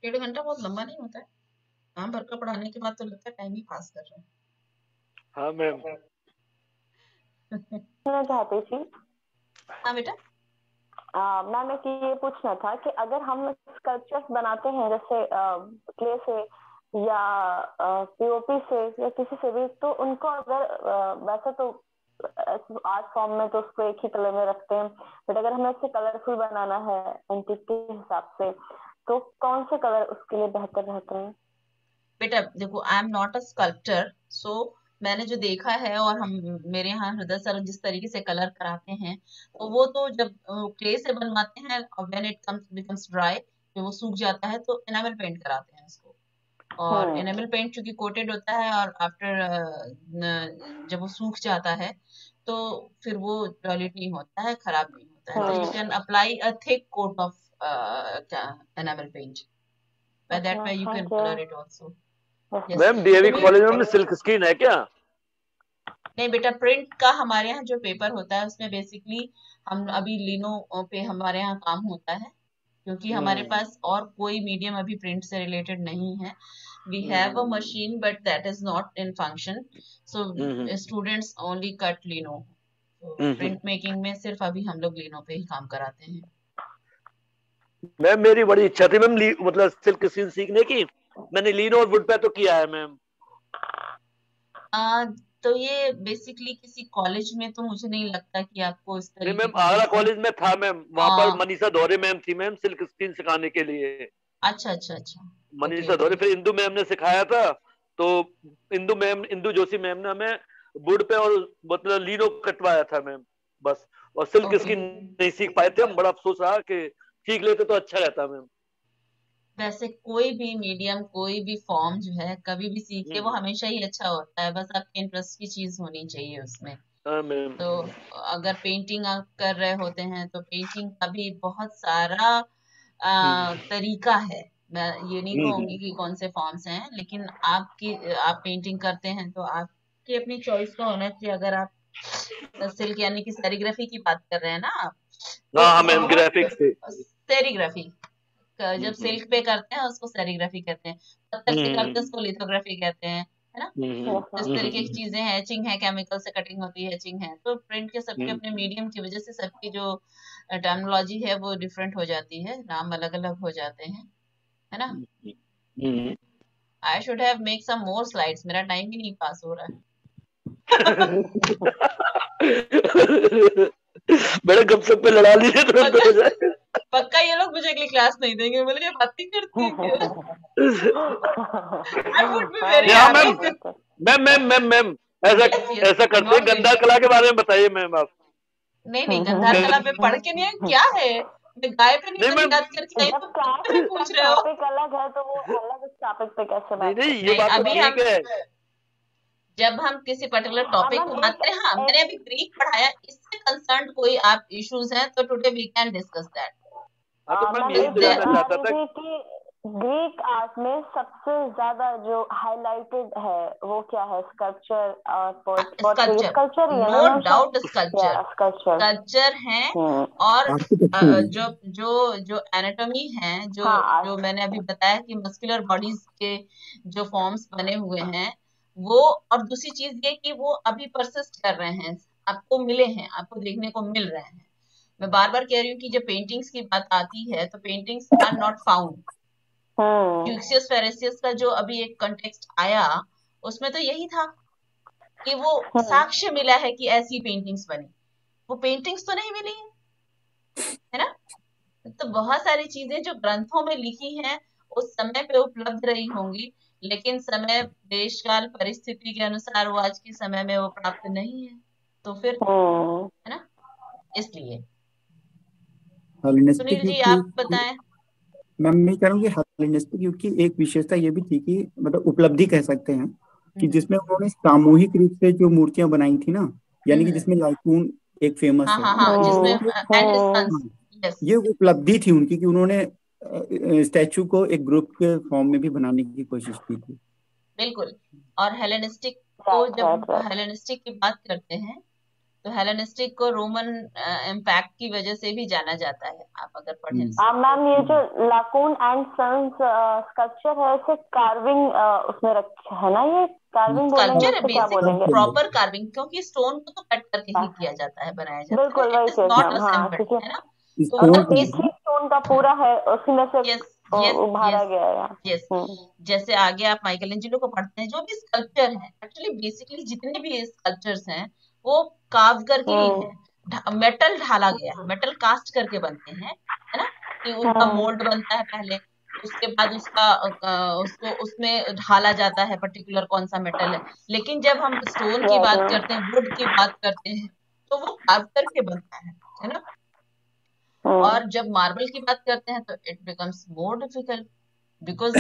डेढ़ घंटा बहुत लंबा नहीं होता है, काम भर का पढ़ाने के बाद तो लगता है टाइम ही पास कर रहे हैं। हाँ मैम, मैं चाहती थी हाँ बेटा, मैम एक ये पूछना था कि अगर हम स्कल्पचर्स बनाते हैं जैसे क्ले से या पीओपी से या किसी से भी, तो उनको अगर वैसे तो आर्ट फॉर्म में तो उसको एक ही कलर में रखते हैं, बट अगर हमें उससे कलरफुल बनाना है एंटिक के हिसाब से तो कौन से कलर उसके लिए बेहतर रहते हैं? बेटा देखो, I am not a sculptor, so मैंने जो देखा है, और हम मेरे यहाँ हृदय सर जिस तरीके से कलर कराते हैं, तो वो तो जब क्ले से बनवाते हैं और when it comes becomes dry, जब वो सूख जाता है तो एनामल पेंट कराते हैं उसको। और एनामल पेंट चूंकि कोटेड होता है और आफ्टर जब वो सूख जाता है तो फिर वो टॉयलेट नहीं होता है, खराब नहीं होता है, तो you can apply a thick coat of enamel paint, by that way you can colour it also. Ma'am DAV college में सिल्क स्क्रीन है क्या? नहीं बेटा, प्रिंट का हमारे यहाँ जो पेपर होता है उसमें बेसिकली हम अभी लिनो पे हमारे यहाँ काम होता है, क्योंकि हमारे पास और कोई मीडियम अभी प्रिंट से रिलेटेड नहीं है। We have a machine but that is not in function, so students only cut lino. Print making में सिर्फ अभी हम लोग लिनो पे ही काम कराते हैं। मैम मेरी बड़ी इच्छा थी मैम मतलब सिल्क स्क्रीन सीखने की, मैंने लिनो और वुड पे तो किया है मैम। तो ये बेसिकली किसी कॉलेज में तो मुझे नहीं लगता कि आपको इस नहीं तरीके मैम, आगरा कॉलेज में था मैम, वहाँ पर मनीषा धोरे मैम थी मैम सिल्क स्क्रीन सिखाने के लिए। अच्छा अच्छा अच्छा, मनीषा धोरे, फिर इंदु मैम ने सिखाया था, तो इंदु जोशी मैम ने हमें वुड पे और मतलब लिनो कटवाया था मैम बस, और सिल्क स्क्रीन नहीं सीख पाए थे हम, बड़ा अफसोस रहा कि सीख लेते तो अच्छा रहता मैम। वैसे कोई भी मीडियम, कोई भी फॉर्म जो है कभी भी सीखे वो हमेशा ही अच्छा होता है, बस आपके इंटरेस्ट की चीज होनी चाहिए उसमें। तो अगर पेंटिंग आप कर रहे होते हैं तो पेंटिंग का भी बहुत सारा तरीका है। मैं ये नहीं कहूंगी कि कौन से फॉर्म्स हैं, लेकिन आप पेंटिंग करते हैं तो आपकी अपनी चॉइस का होना चाहिए। अगर आप सिल्क यानी कि सेरीग्राफी की बात कर रहे हैं ना आप, हाँ मैम, ग्राफिक्स से सेरीग्राफी जब सिल्क पे करते हैं उसको सेरीग्राफी कहते हैं, पत्थर पे करते हैं उसको लिथोग्राफी कहते हैं, है ना। इस तरीके की चीजें हैं, एचिंग है, केमिकल से कटिंग होती है, एचिंग है। तो प्रिंट के सबके अपने मीडियम की वजह से सबकी जो टर्मिनोलॉजी है वो डिफरेंट हो जाती है, नाम अलग अलग हो जाते हैं, है ना। I should have make some more slides, मेरा टाइम ही नहीं पास हो रहा है। बड़े गपशप पे लड़ा लीजिए तुरंत हो जाए। पक्का ये लोग मुझे अगली क्लास नहीं देंगे, बोले ये बातें करती है क्यों। I would be very happy. Ma'am ऐसा करते हैं, गंधार कला के बारे में बताइए मैम आप। नहीं गंधार कला पे पढ़ के नहीं है, क्या है, मैं गाय पे नहीं बनी याद करके नहीं, तो पूछ रहे हो। टॉपिक अलग है तो वो अलग टॉपिक पे कैसे बात? नहीं ये बात तो ठीक है। जब हम किसी पर्टिकुलर टॉपिक को बात करें, हाँ मैंने अभी ग्रीक पढ़ाया, इससे कंसर्न कोई आप इश्यूज हैं तो today we can discuss that. Greek art में सबसे ज्यादा जो हाईलाइटेड है वो क्या है? स्कल्पचर और स्कल्पचर, नो डाउट स्कल्पचर है। और जो एनाटॉमी है, जो मैंने अभी बताया कि मस्कुलर बॉडीज के जो फॉर्म्स बने हुए हैं वो, और दूसरी चीज ये कि वो अभी परसिस्ट कर रहे हैं, आपको मिले हैं, आपको देखने को मिल रहे हैं। मैं बार बार कह रही हूँ कि जब पेंटिंग्स की बात आती है तो पेंटिंग्स आर नॉट फाउंड। क्यूसियस फेरेसियस का जो अभी एक कॉन्टेक्स्ट आया उसमें तो यही था कि वो साक्ष्य मिला है कि ऐसी पेंटिंग्स बनी, वो पेंटिंग्स तो नहीं मिली है ना। तो बहुत सारी चीजें जो ग्रंथों में लिखी हैं उस समय पे उपलब्ध रही होंगी, लेकिन समय, देश काल, परिस्थिति के अनुसार वो आज के समय में वो प्राप्त नहीं है, तो फिर है ना, इसलिए। सुनील जी आप बताएं। मैं कह रहा हूँ कि हेलेनिस्टिक युग की एक विशेषता ये भी थी कि मतलब उपलब्धि कह सकते हैं कि जिसमें उन्होंने सामूहिक रूप से जो मूर्तियां बनाई थी ना, यानी कि जिसमें लाइकून एक फेमस है, जिसमें ये उपलब्धि थी उनकी कि उन्होंने स्टैचू को एक ग्रुप के फॉर्म में भी बनाने की कोशिश की थी। बिल्कुल। और हेलेनिस्टिक को, जब हेलेनिस्टिक की बात करते हैं तो हेलेनिस्टिक को रोमन इम्पैक्ट की वजह से भी जाना जाता है, आप अगर पढ़ें। मैम ये जो लाकून एंड सन्स स्कल्पचर है, इसे कार्विंग उसमें रखा है ना, ये कार्विंग स्कल्पचर है, बेसिक प्रॉपर कार्विंग, क्योंकि स्टोन को तो कट करके ही किया जाता है, बनाया जाता है। बिल्कुल वही चीज है ना, तो इसी स्टोन का पूरा है, उसी में से उभारा गया है। यस, जैसे आगे आप माइकल एंजेलो को पढ़ते हैं, जो भी स्कल्पचर है, एक्चुअली बेसिकली जितने भी स्कल्पचर्स हैं वो कार्व करके ही है, मेटल ढाला गया है, मेटल कास्ट करके बनते हैं, है ना, कि उनका मोल्ड बनता है पहले, उसके बाद उसको उसमें ढाला जाता है पर्टिकुलर कौन सा मेटल है। लेकिन जब हम स्टोन की बात करते हैं, वुड की बात करते हैं, तो वो कार्व करके बनता है ना। और जब मार्बल की बात करते हैं तो it becomes more difficult, because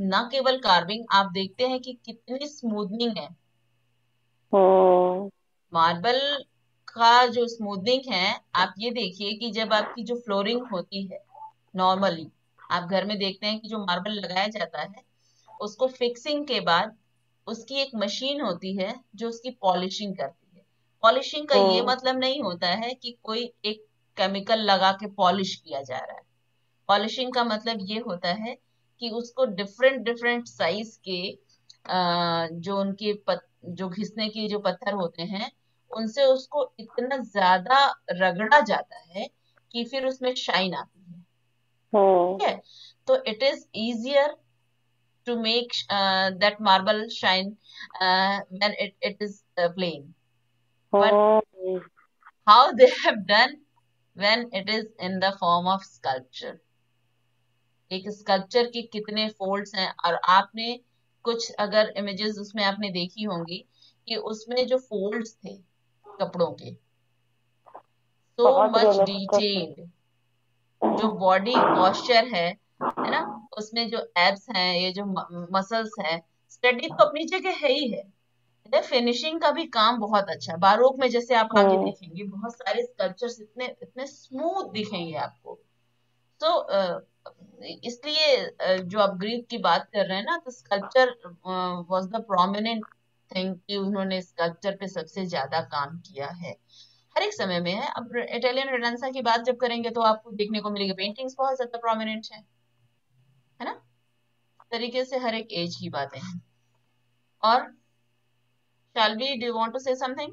ना केवल कार्विंग, आप देखते हैं कि कितनी स्मूथनिंग है मार्बल का। जो स्मूथनिंग है, आप ये देखिए कि जब आपकी जो फ्लोरिंग होती है नॉर्मली, आप घर में देखते हैं कि जो मार्बल लगाया जाता है, उसको फिक्सिंग के बाद उसकी एक मशीन होती है जो उसकी पॉलिशिंग करती है। पॉलिशिंग का ये मतलब नहीं होता है कि कोई एक केमिकल लगा के पॉलिश किया जा रहा है। पॉलिशिंग का मतलब ये होता है कि उसको डिफरेंट डिफरेंट साइज के जो उनके जो घिसने के जो पत्थर होते हैं, उनसे उसको इतना ज्यादा रगड़ा जाता है कि फिर उसमें शाइन आती है। ठीक है, तो it is easier to make that marble shine when it is plain. But how they have done when it is in the form of sculpture. एक स्कल्पचर के कितने फोल्ड्स हैं, और आपने कुछ अगर इमेजेस उसमें आपने देखी होंगी कि उसमें जो फोल्ड्स थे कपड़ों के, so much detailed, जो बॉडी पॉस्चर है ना, उसमें जो एब्स हैं, ये जो मसल्स हैं, स्टडी तो अपनी जगह है ही है, फिनिशिंग का भी काम बहुत अच्छा है। बारोक में जैसे आप आगे देखेंगे, बहुत सारे स्कल्पचर्स इतने इतने स्मूथ दिखेंगे आपको। तो इसलिए जो आप ग्रीक की बात कर रहे हैं ना, तो sculpture was the prominent thing, कि उन्होंने स्कल्पचर पे सबसे ज्यादा काम किया है, हर एक समय में है। अब इटालियन रेनेसां की बात जब करेंगे तो आपको देखने को मिलेगी पेंटिंग्स बहुत ज्यादा प्रोमिनेंट है ना, तरीके से हर एक एज की बातें हैं। और shall we, do you want to say something?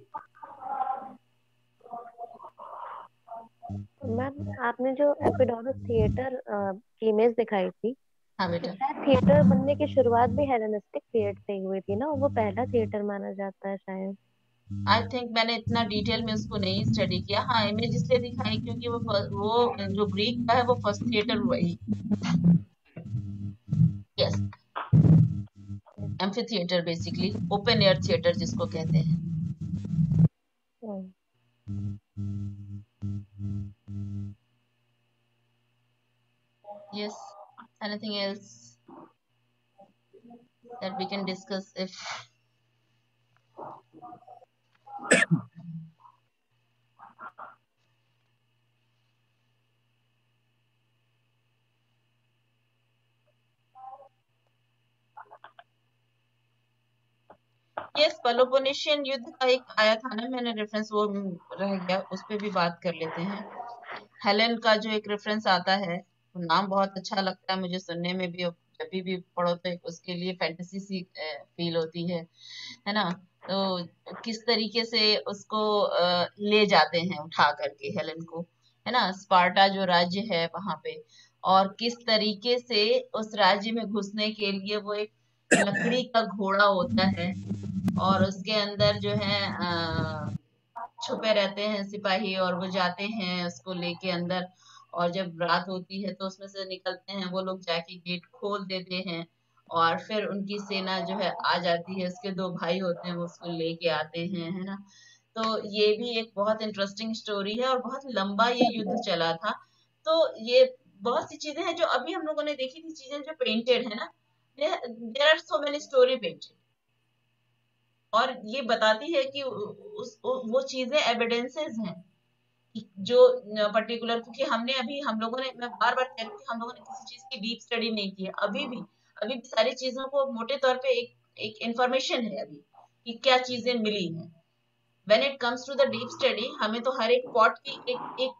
Ma'am, आपने जो एपिडोरस थिएटर की इमेज दिखाई थी, हाँ बेटा, थिएटर बनने की शुरुआत भी हेलेनिस्टिक पीरियड से ही हुई थी ना, वो पहला थिएटर माना जाता है शायद। आई थिंक मैंने इतना डिटेल में उसको नहीं स्टडी किया। हाँ, इमेज इसलिए दिखाई क्योंकि वो जो ग्रीक का है वो फर्स्ट थिएटर हुआ ही। Yes, amphitheatre basically open air theatre जिसको कहते हैं। Yes, anything else that we can discuss if yes, Peloponnesian युद्ध का एक आया था ना, मैंने रेफरेंस वो रह गया, उस पे भी बात कर लेते हैं। हेलेन का जो एक रेफरेंस आता है, नाम बहुत अच्छा लगता है मुझे सुनने में भी, जब भी पढ़ो तो उसके लिए फैंटेसी सी फील होती है ना। तो किस तरीके से उसको ले जाते हैं उठा करके हेलेन को, है ना, स्पार्टा जो राज्य है वहां पे, और किस तरीके से उस राज्य में घुसने के लिए वो एक लकड़ी का घोड़ा होता है, और उसके अंदर जो है छुपे रहते हैं सिपाही, और वो जाते हैं उसको लेके अंदर, और जब रात होती है तो उसमें से निकलते हैं वो लोग, जाके गेट खोल देते हैं, और फिर उनकी सेना जो है आ जाती है, उसके दो भाई होते हैं वो उसको लेके आते हैं, है ना। तो ये भी एक बहुत इंटरेस्टिंग स्टोरी है, और बहुत लंबा ये युद्ध चला था। तो ये बहुत सी चीजें हैं जो अभी हम लोगों ने देखी थी, चीजें जो पेंटेड है ना, there are so many story painted, और ये बताती है कि वो चीजें एविडेंसेस हैं जो पर्टिकुलर, क्योंकि हमने अभी हम लोगों ने, मैं बार बार कह रही हूँ कि हम लोगों ने किसी चीज की डीप स्टडी नहीं की है अभी भी सारी चीजों को मोटे तौर पे एक इंफॉर्मेशन है अभी कि क्या चीजें मिली हैं। When it comes to the deep study, हमें तो हर एक पॉट की एक एक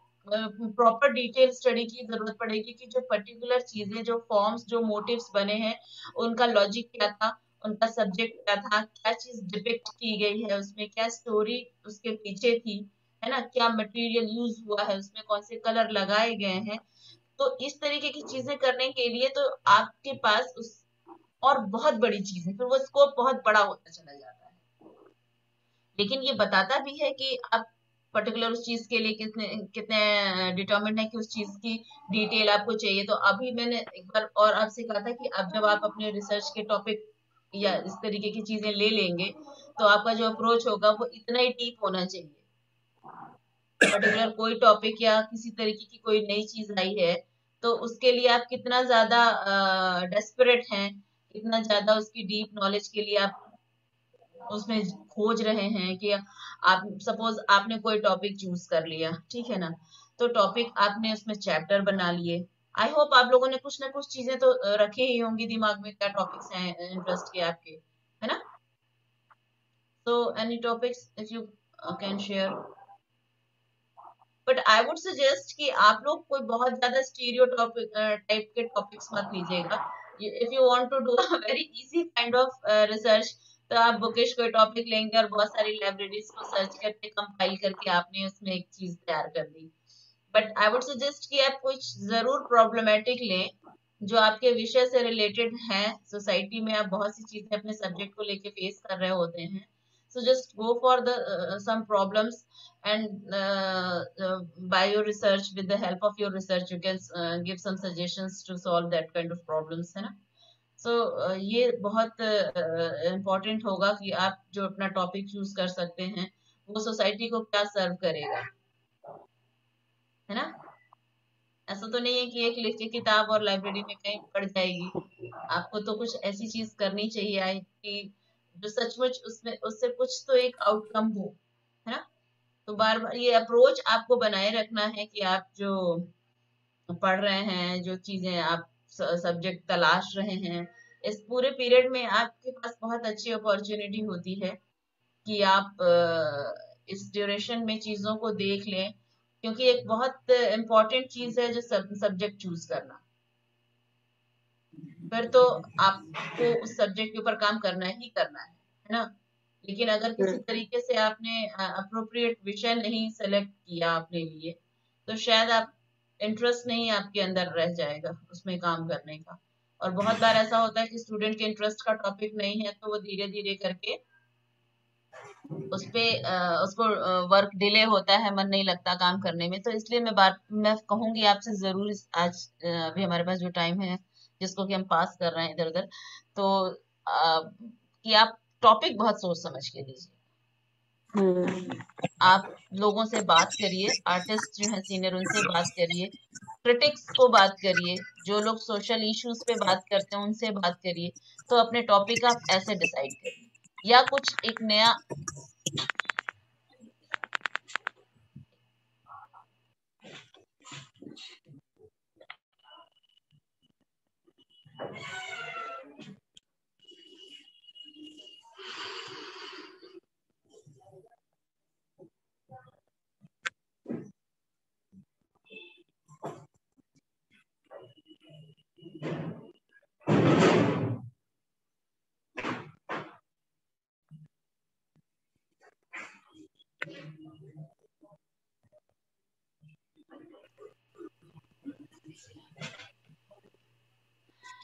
प्रॉपर डिटेल स्टडी की जरूरत पड़ेगी कि जो पर्टिकुलर चीजें, जो फॉर्म्स, जो मोटिव्स बने हैं, उनका लॉजिक क्या था, उनका सब्जेक्ट क्या था, क्या चीज डिपिक्ट की गई है उसमें, क्या स्टोरी उसके पीछे थी, है ना, क्या मटेरियल यूज हुआ है उसमें, कौन से कलर लगाए गए हैं। तो इस तरीके की चीजें करने के लिए तो आपके पास और बहुत बड़ी चीज है, फिर वो स्कोप बहुत बड़ा होता चला जाता है। लेकिन ये बताता भी है कि आप पर्टिकुलर उस चीज के लिए कितने कितने डिटर्मिन्ड है कि उस चीज की डिटेल आपको चाहिए। तो अभी मैंने एक बार और आपसे कहा था कि अब जब आप अपने रिसर्च के टॉपिक या इस तरीके की चीजें ले लेंगे तो आपका जो अप्रोच होगा वो इतना ही डीप होना चाहिए। पर्टिकुलर कोई टॉपिक या किसी तरीके की कोई नई चीज आई है तो उसके लिए आप कितना ज्यादा डेस्परेट हैं, कितना ज्यादा उसकी डीप नॉलेज के लिए आप उसमें खोज रहे हैं कि आप सपोज आपने कोई टॉपिक चूज कर लिया, ठीक है ना, तो टॉपिक आपने उसमें चैप्टर बना लिए। आई होप आप लोगों ने कुछ ना कुछ चीजें तो रखी ही होंगी दिमाग में, क्या टॉपिक्स हैं इंटरेस्ट के आपके, है ना। So any topics if you can share, but I would suggest कि आप लोग कोई बहुत ज्यादा स्टीरियो टॉपिक टाइप के टॉपिक्स मत लीजिएगा। If you want to do a very easy kind of research तो आप बुकिश कोई टॉपिक लेंगे और बहुत सारी लाइब्रेरीज को सर्च करके कंपाइल करके आपने उसमें एक चीज तैयार कर दी। बट आई वुड सजेस्ट कि आप कुछ जरूर प्रॉब्लमेटिक लें जो आपके विषय से रिलेटेड हैं। सोसाइटी में आप बहुत सी चीजें अपने सब्जेक्ट को लेके फेस कर रहे होते हैं, so just go for the some problems and by your research, with the help of your research you can give some suggestions to solve that kind of problems, है ना। so ये बहुत important होगा कि आप जो अपना टॉपिक चूज कर सकते हैं वो सोसाइटी को क्या सर्व करेगा, है ना। ऐसा तो नहीं है कि एक लिख के किताब और लाइब्रेरी में कहीं पढ़ जाएगी। आपको तो कुछ ऐसी चीज करनी चाहिए आई कि जो सचमुच उसमें उससे कुछ तो एक आउटकम हो, है ना। तो बार बार ये अप्रोच आपको बनाए रखना है कि आप जो पढ़ रहे हैं, जो चीजें आप सब्जेक्ट तलाश रहे हैं, इस पूरे पीरियड में आपके पास बहुत अच्छी अपॉर्चुनिटी होती है कि आप इस ड्यूरेशन में चीजों को देख लें, क्योंकि एक बहुत इम्पोर्टेंट चीज है जो सब्जेक्ट चूज करना। फिर तो आपको उस सब्जेक्ट के ऊपर काम करना ही करना है ना। लेकिन अगर किसी तरीके से आपने अप्रोप्रिएट विषय नहीं सेलेक्ट किया अपने लिए तो शायद आप इंटरेस्ट नहीं आपके अंदर रह जाएगा उसमें काम करने का। और बहुत बार ऐसा होता है कि स्टूडेंट के इंटरेस्ट का टॉपिक नहीं है तो वो धीरे धीरे करके उस पे उसको वर्क डिले होता है, मन नहीं लगता काम करने में। तो इसलिए मैं कहूंगी आपसे जरूर आज अभी हमारे पास जो टाइम है जिसको कि हम पास कर रहे हैं इधर उधर, तो कि आप टॉपिक बहुत सोच समझ के लीजिए। आप लोगों से बात करिए, आर्टिस्ट जो है सीनियर उनसे बात करिए, क्रिटिक्स को बात करिए, जो लोग सोशल इश्यूज पे बात करते हैं उनसे बात करिए। तो अपने टॉपिक आप ऐसे डिसाइड करिए या कुछ एक नया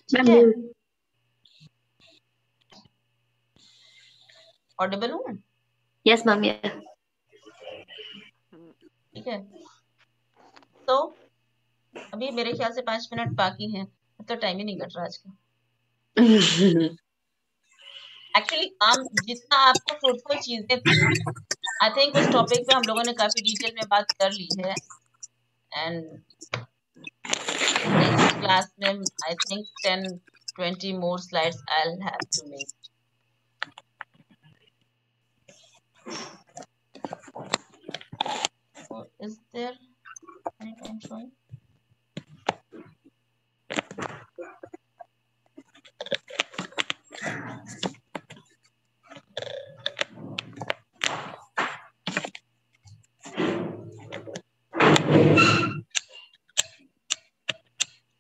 ठीक है। ऑडिबल हूँ? Yes ma'am. ठीक है। तो अभी मेरे ख्याल से 5 मिनट बाकी हैं, तो टाइम ही नहीं कट रहा आज का। एक्चुअली काम जितना आपको फ्रूटफुल चीजें थी, आई थिंक उस टॉपिक पे हम लोगों ने काफी डिटेल में बात कर ली है। एंड नेक्स्ट क्लास में I think 10-20 more slides I'll have to make. Or is there any time showing?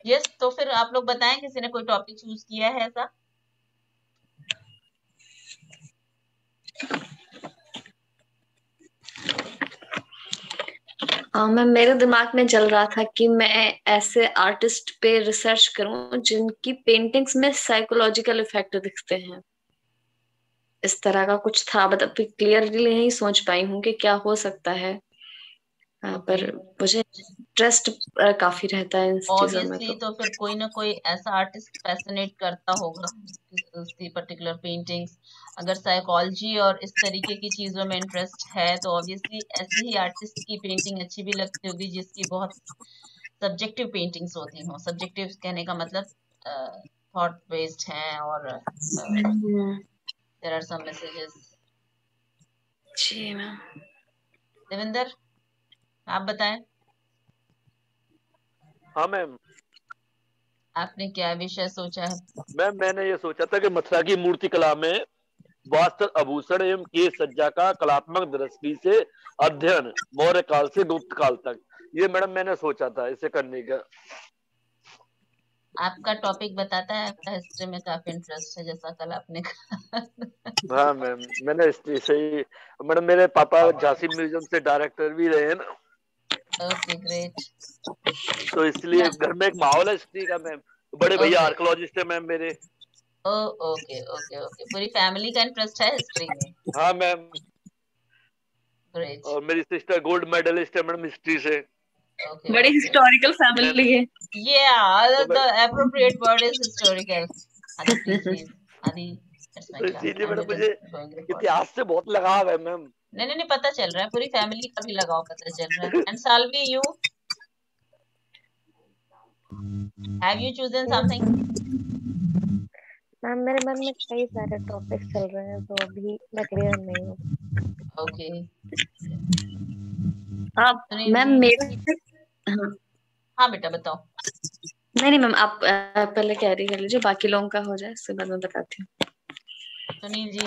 Yes, तो फिर आप लोग बताएं किसी ने कोई टॉपिक चूज किया है ऐसा? मैम मेरे दिमाग में चल रहा था कि मैं ऐसे आर्टिस्ट पे रिसर्च करूं जिनकी पेंटिंग्स में साइकोलॉजिकल इफेक्ट दिखते हैं। इस तरह का कुछ था, मतलब क्लियरली नहीं सोच पाई हूँ कि क्या हो सकता है। पर मुझे इंटरेस्ट काफी रहता है इन चीजों में। ऑब्वियसली तो फिर कोई ना कोई ऐसा आर्टिस्ट फैसिनेट करता होगा उसकी पर्टिकुलर पेंटिंग्स। अगर साइकोलॉजी और इस तरीके की चीजों में इंटरेस्ट है तो ऑब्वियसली ऐसे ही आर्टिस्ट की पेंटिंग अच्छी भी लगती होगी जिसकी बहुत सब्जेक्टिव पेंटिंग्स होती हों। सब्जेक्टिव कहने का मतलब थॉट बेस्ड हैं और देयर आर सम मैसेजेस। जी मैम। देवेंद्र आप बताएं। हाँ मैम। आपने क्या विषय सोचा है? मैम मैंने ये सोचा था कि मथुरा की मूर्ति कला में वास्त्र आभूषण एवं केश सज्जा का कलात्मक दृष्टि से अध्ययन मौर्य काल से गुप्त काल तक, ये मैडम मैंने सोचा था इसे करने का। आपका टॉपिक बताता है आपका हिस्ट्री में काफी इंटरेस्ट है जैसा कल आपने कहा। हाँ मैम, मैंने हिस्ट्री से ही, मैडम मेरे पापा झांसी म्यूजियम से डायरेक्टर भी रहे हैं ना, ओके ग्रेट। तो इसलिए घर में एक माहौल है हिस्ट्री का मैम। बड़े भैया ओके आर्कोलॉजिस्ट है मैम मेरे। ओके ओके ओके पूरी फैमिली का इंटरेस्ट है हिस्ट्री में। हाँ मैम। ग्रेट। और मेरी सिस्टर गोल्ड मेडलिस्ट है मैडम हिस्ट्री से। ओके बड़ी हिस्टोरिकल फैमिली है। Yeah, तो the appropriate word is historical. Adi, please leave. Adi, that's my तो class. इसीलिए I'm मैडम मुझे going recording. इतिहास से बहुत लगाव है मैम। नहीं नहीं नहीं पता चल रहा है पूरी फैमिली का भी लगाव पता चल रहा है। And Salvi, you have you chosen something? Ma'am मेरे मन में कई सारे टॉपिक चल रहे हैं तो अभी मैं क्लियर नहीं हूँ। Okay. मैम मेरे हाँ बेटा बताओ। नहीं मैम आप पहले कैरी कर लीजिए, बाकी लोगों का हो जाए उसके बाद मैं बताती हूँ। सुनील जी।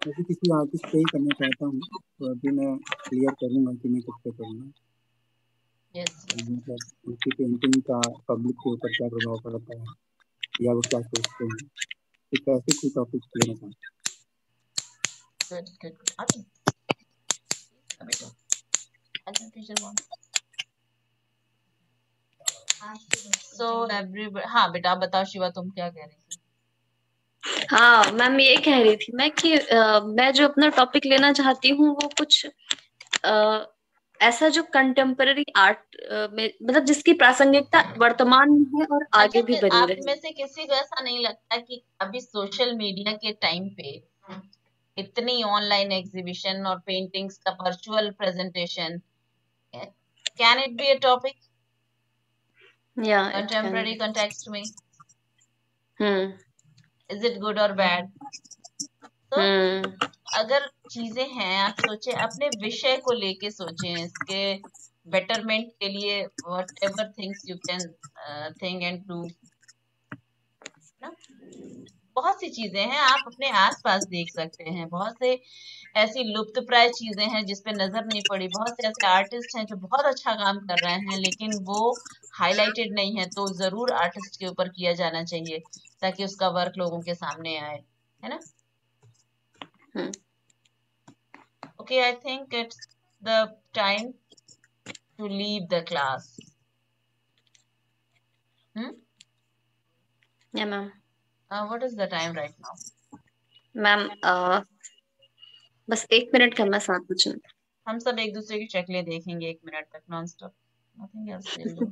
मुझे किसी आर्टिस्ट पे ही करना चाहता हूँ तो अभी मैं क्लियर करूँगा कि मैं किस पे करूँगा। मतलब उनकी पेंटिंग का पब्लिक के ऊपर क्या प्रभाव पड़ता है या वो क्या सोचते हैं, एक ऐसे कोई टॉपिक लेना चाहता हूँ। हाँ बेटा आप बताओ शिवा तुम क्या कह रही थी? हाँ मैम ये कह रही थी मैं कि मैं जो अपना टॉपिक लेना चाहती हूँ वो कुछ ऐसा जो कंटेम्पररी आर्ट में मतलब जिसकी प्रासंगिकता वर्तमान में है और आगे भी बनी आप रहे। में से किसी को ऐसा नहीं लगता कि अभी सोशल मीडिया के टाइम पे इतनी ऑनलाइन एग्जीबिशन और पेंटिंग्स का virtual presentation, can it be a topic contemporary context में? इज इट गुड और बैड? तो अगर चीजें हैं आप सोचे अपने विषय को लेके सोचें, इसके बेटरमेंट के लिए whatever things you can think and do. बहुत सी चीजें हैं आप अपने आसपास देख सकते हैं, बहुत से ऐसी लुप्त प्राय चीजें हैं जिसपे नजर नहीं पड़ी, बहुत से ऐसे आर्टिस्ट हैं जो बहुत अच्छा काम कर रहे हैं लेकिन वो हाईलाइटेड नहीं है, तो जरूर आर्टिस्ट के ऊपर किया जाना चाहिए ताकि उसका वर्क लोगों के सामने आए, है ना? Okay, I think it's the time to leave the class. Yeah, ma'am. What is the time right now? Ma'am बस 1 मिनट करना, 7 बजे। हम सब एक दूसरे की शक्लें देखेंगे 1 मिनट तक non stop, nothing else we'll do.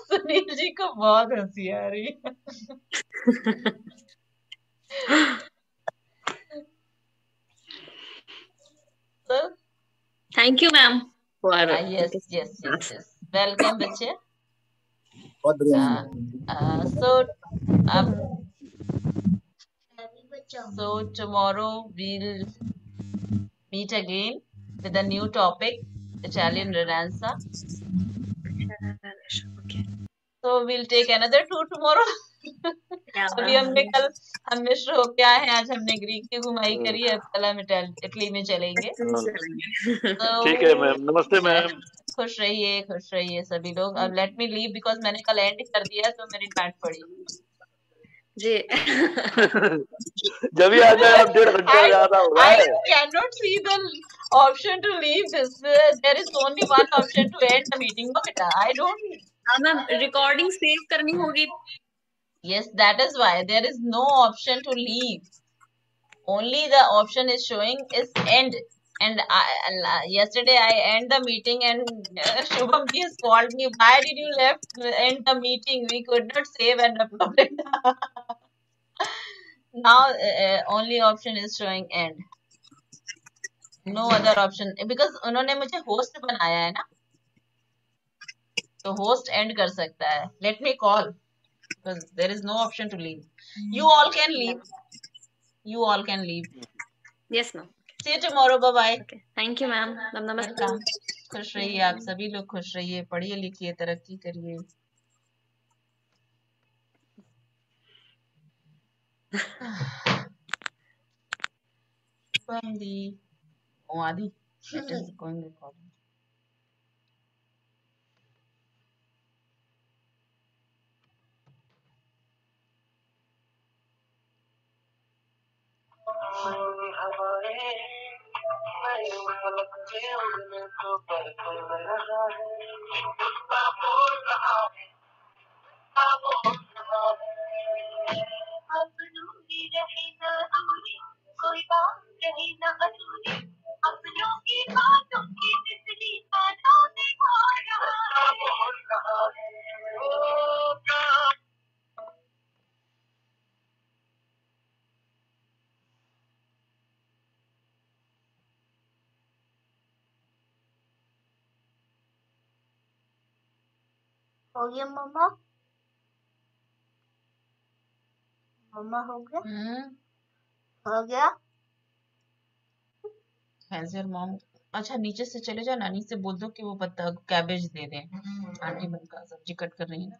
Sunil ji को बहुत हंसी आ रही है। So, thank you ma'am for yes welcome बच्चे। बहुत बढ़िया। So tomorrow we'll meet again with a new topic, Italian Renaissance. So we'll take another tour tomorrow. अभी हमने कल हम मिश्र होके आए हैं, आज हमने ग्रीक की घुमाई करी है, कल हम इटली में चलेंगे। ठीक है मैम, नमस्ते मैम। खुश रहिए सभी लोग। अब लेट मी लीव बिकॉज मैंने कल एंड कर दिया तो मेरी डांट पड़ी जी। जब भी आ जाए आप 1.5 घंटा ज्यादा हो रहा है। I cannot see the option to leave this. There is only one option to end the meeting. No, beta, I don't. Ma'am recording save करनी होगी. Yes, that is why there is no option to leave. Only the option is showing is end. And yesterday I end the meeting and Shubham just called me. Why did you end the meeting? We could not save and upload it. Now only option is showing end. No other option because उन्होंने मुझे host बनाया है ना, तो host end कर सकता है. Let me call because there is no option to leave. You all can leave. You all can leave. Yes ma'am. See you tomorrow. Bye bye. Okay. Thank you ma'am. नमस्ते. खुश रहिए आप सभी लोग, खुश रहिए, पढ़िए लिखिए, तरक्की करिए. From the Adi, it is going recording. हो गया मम्मा? मम्मा हो गया? हो गया? Has your mom? अच्छा नीचे से चले जाओ, नानी से बोल दो कि वो पत्ता कैबेज दे दें. आंटी बनका सब्जी कट कर रही है ना.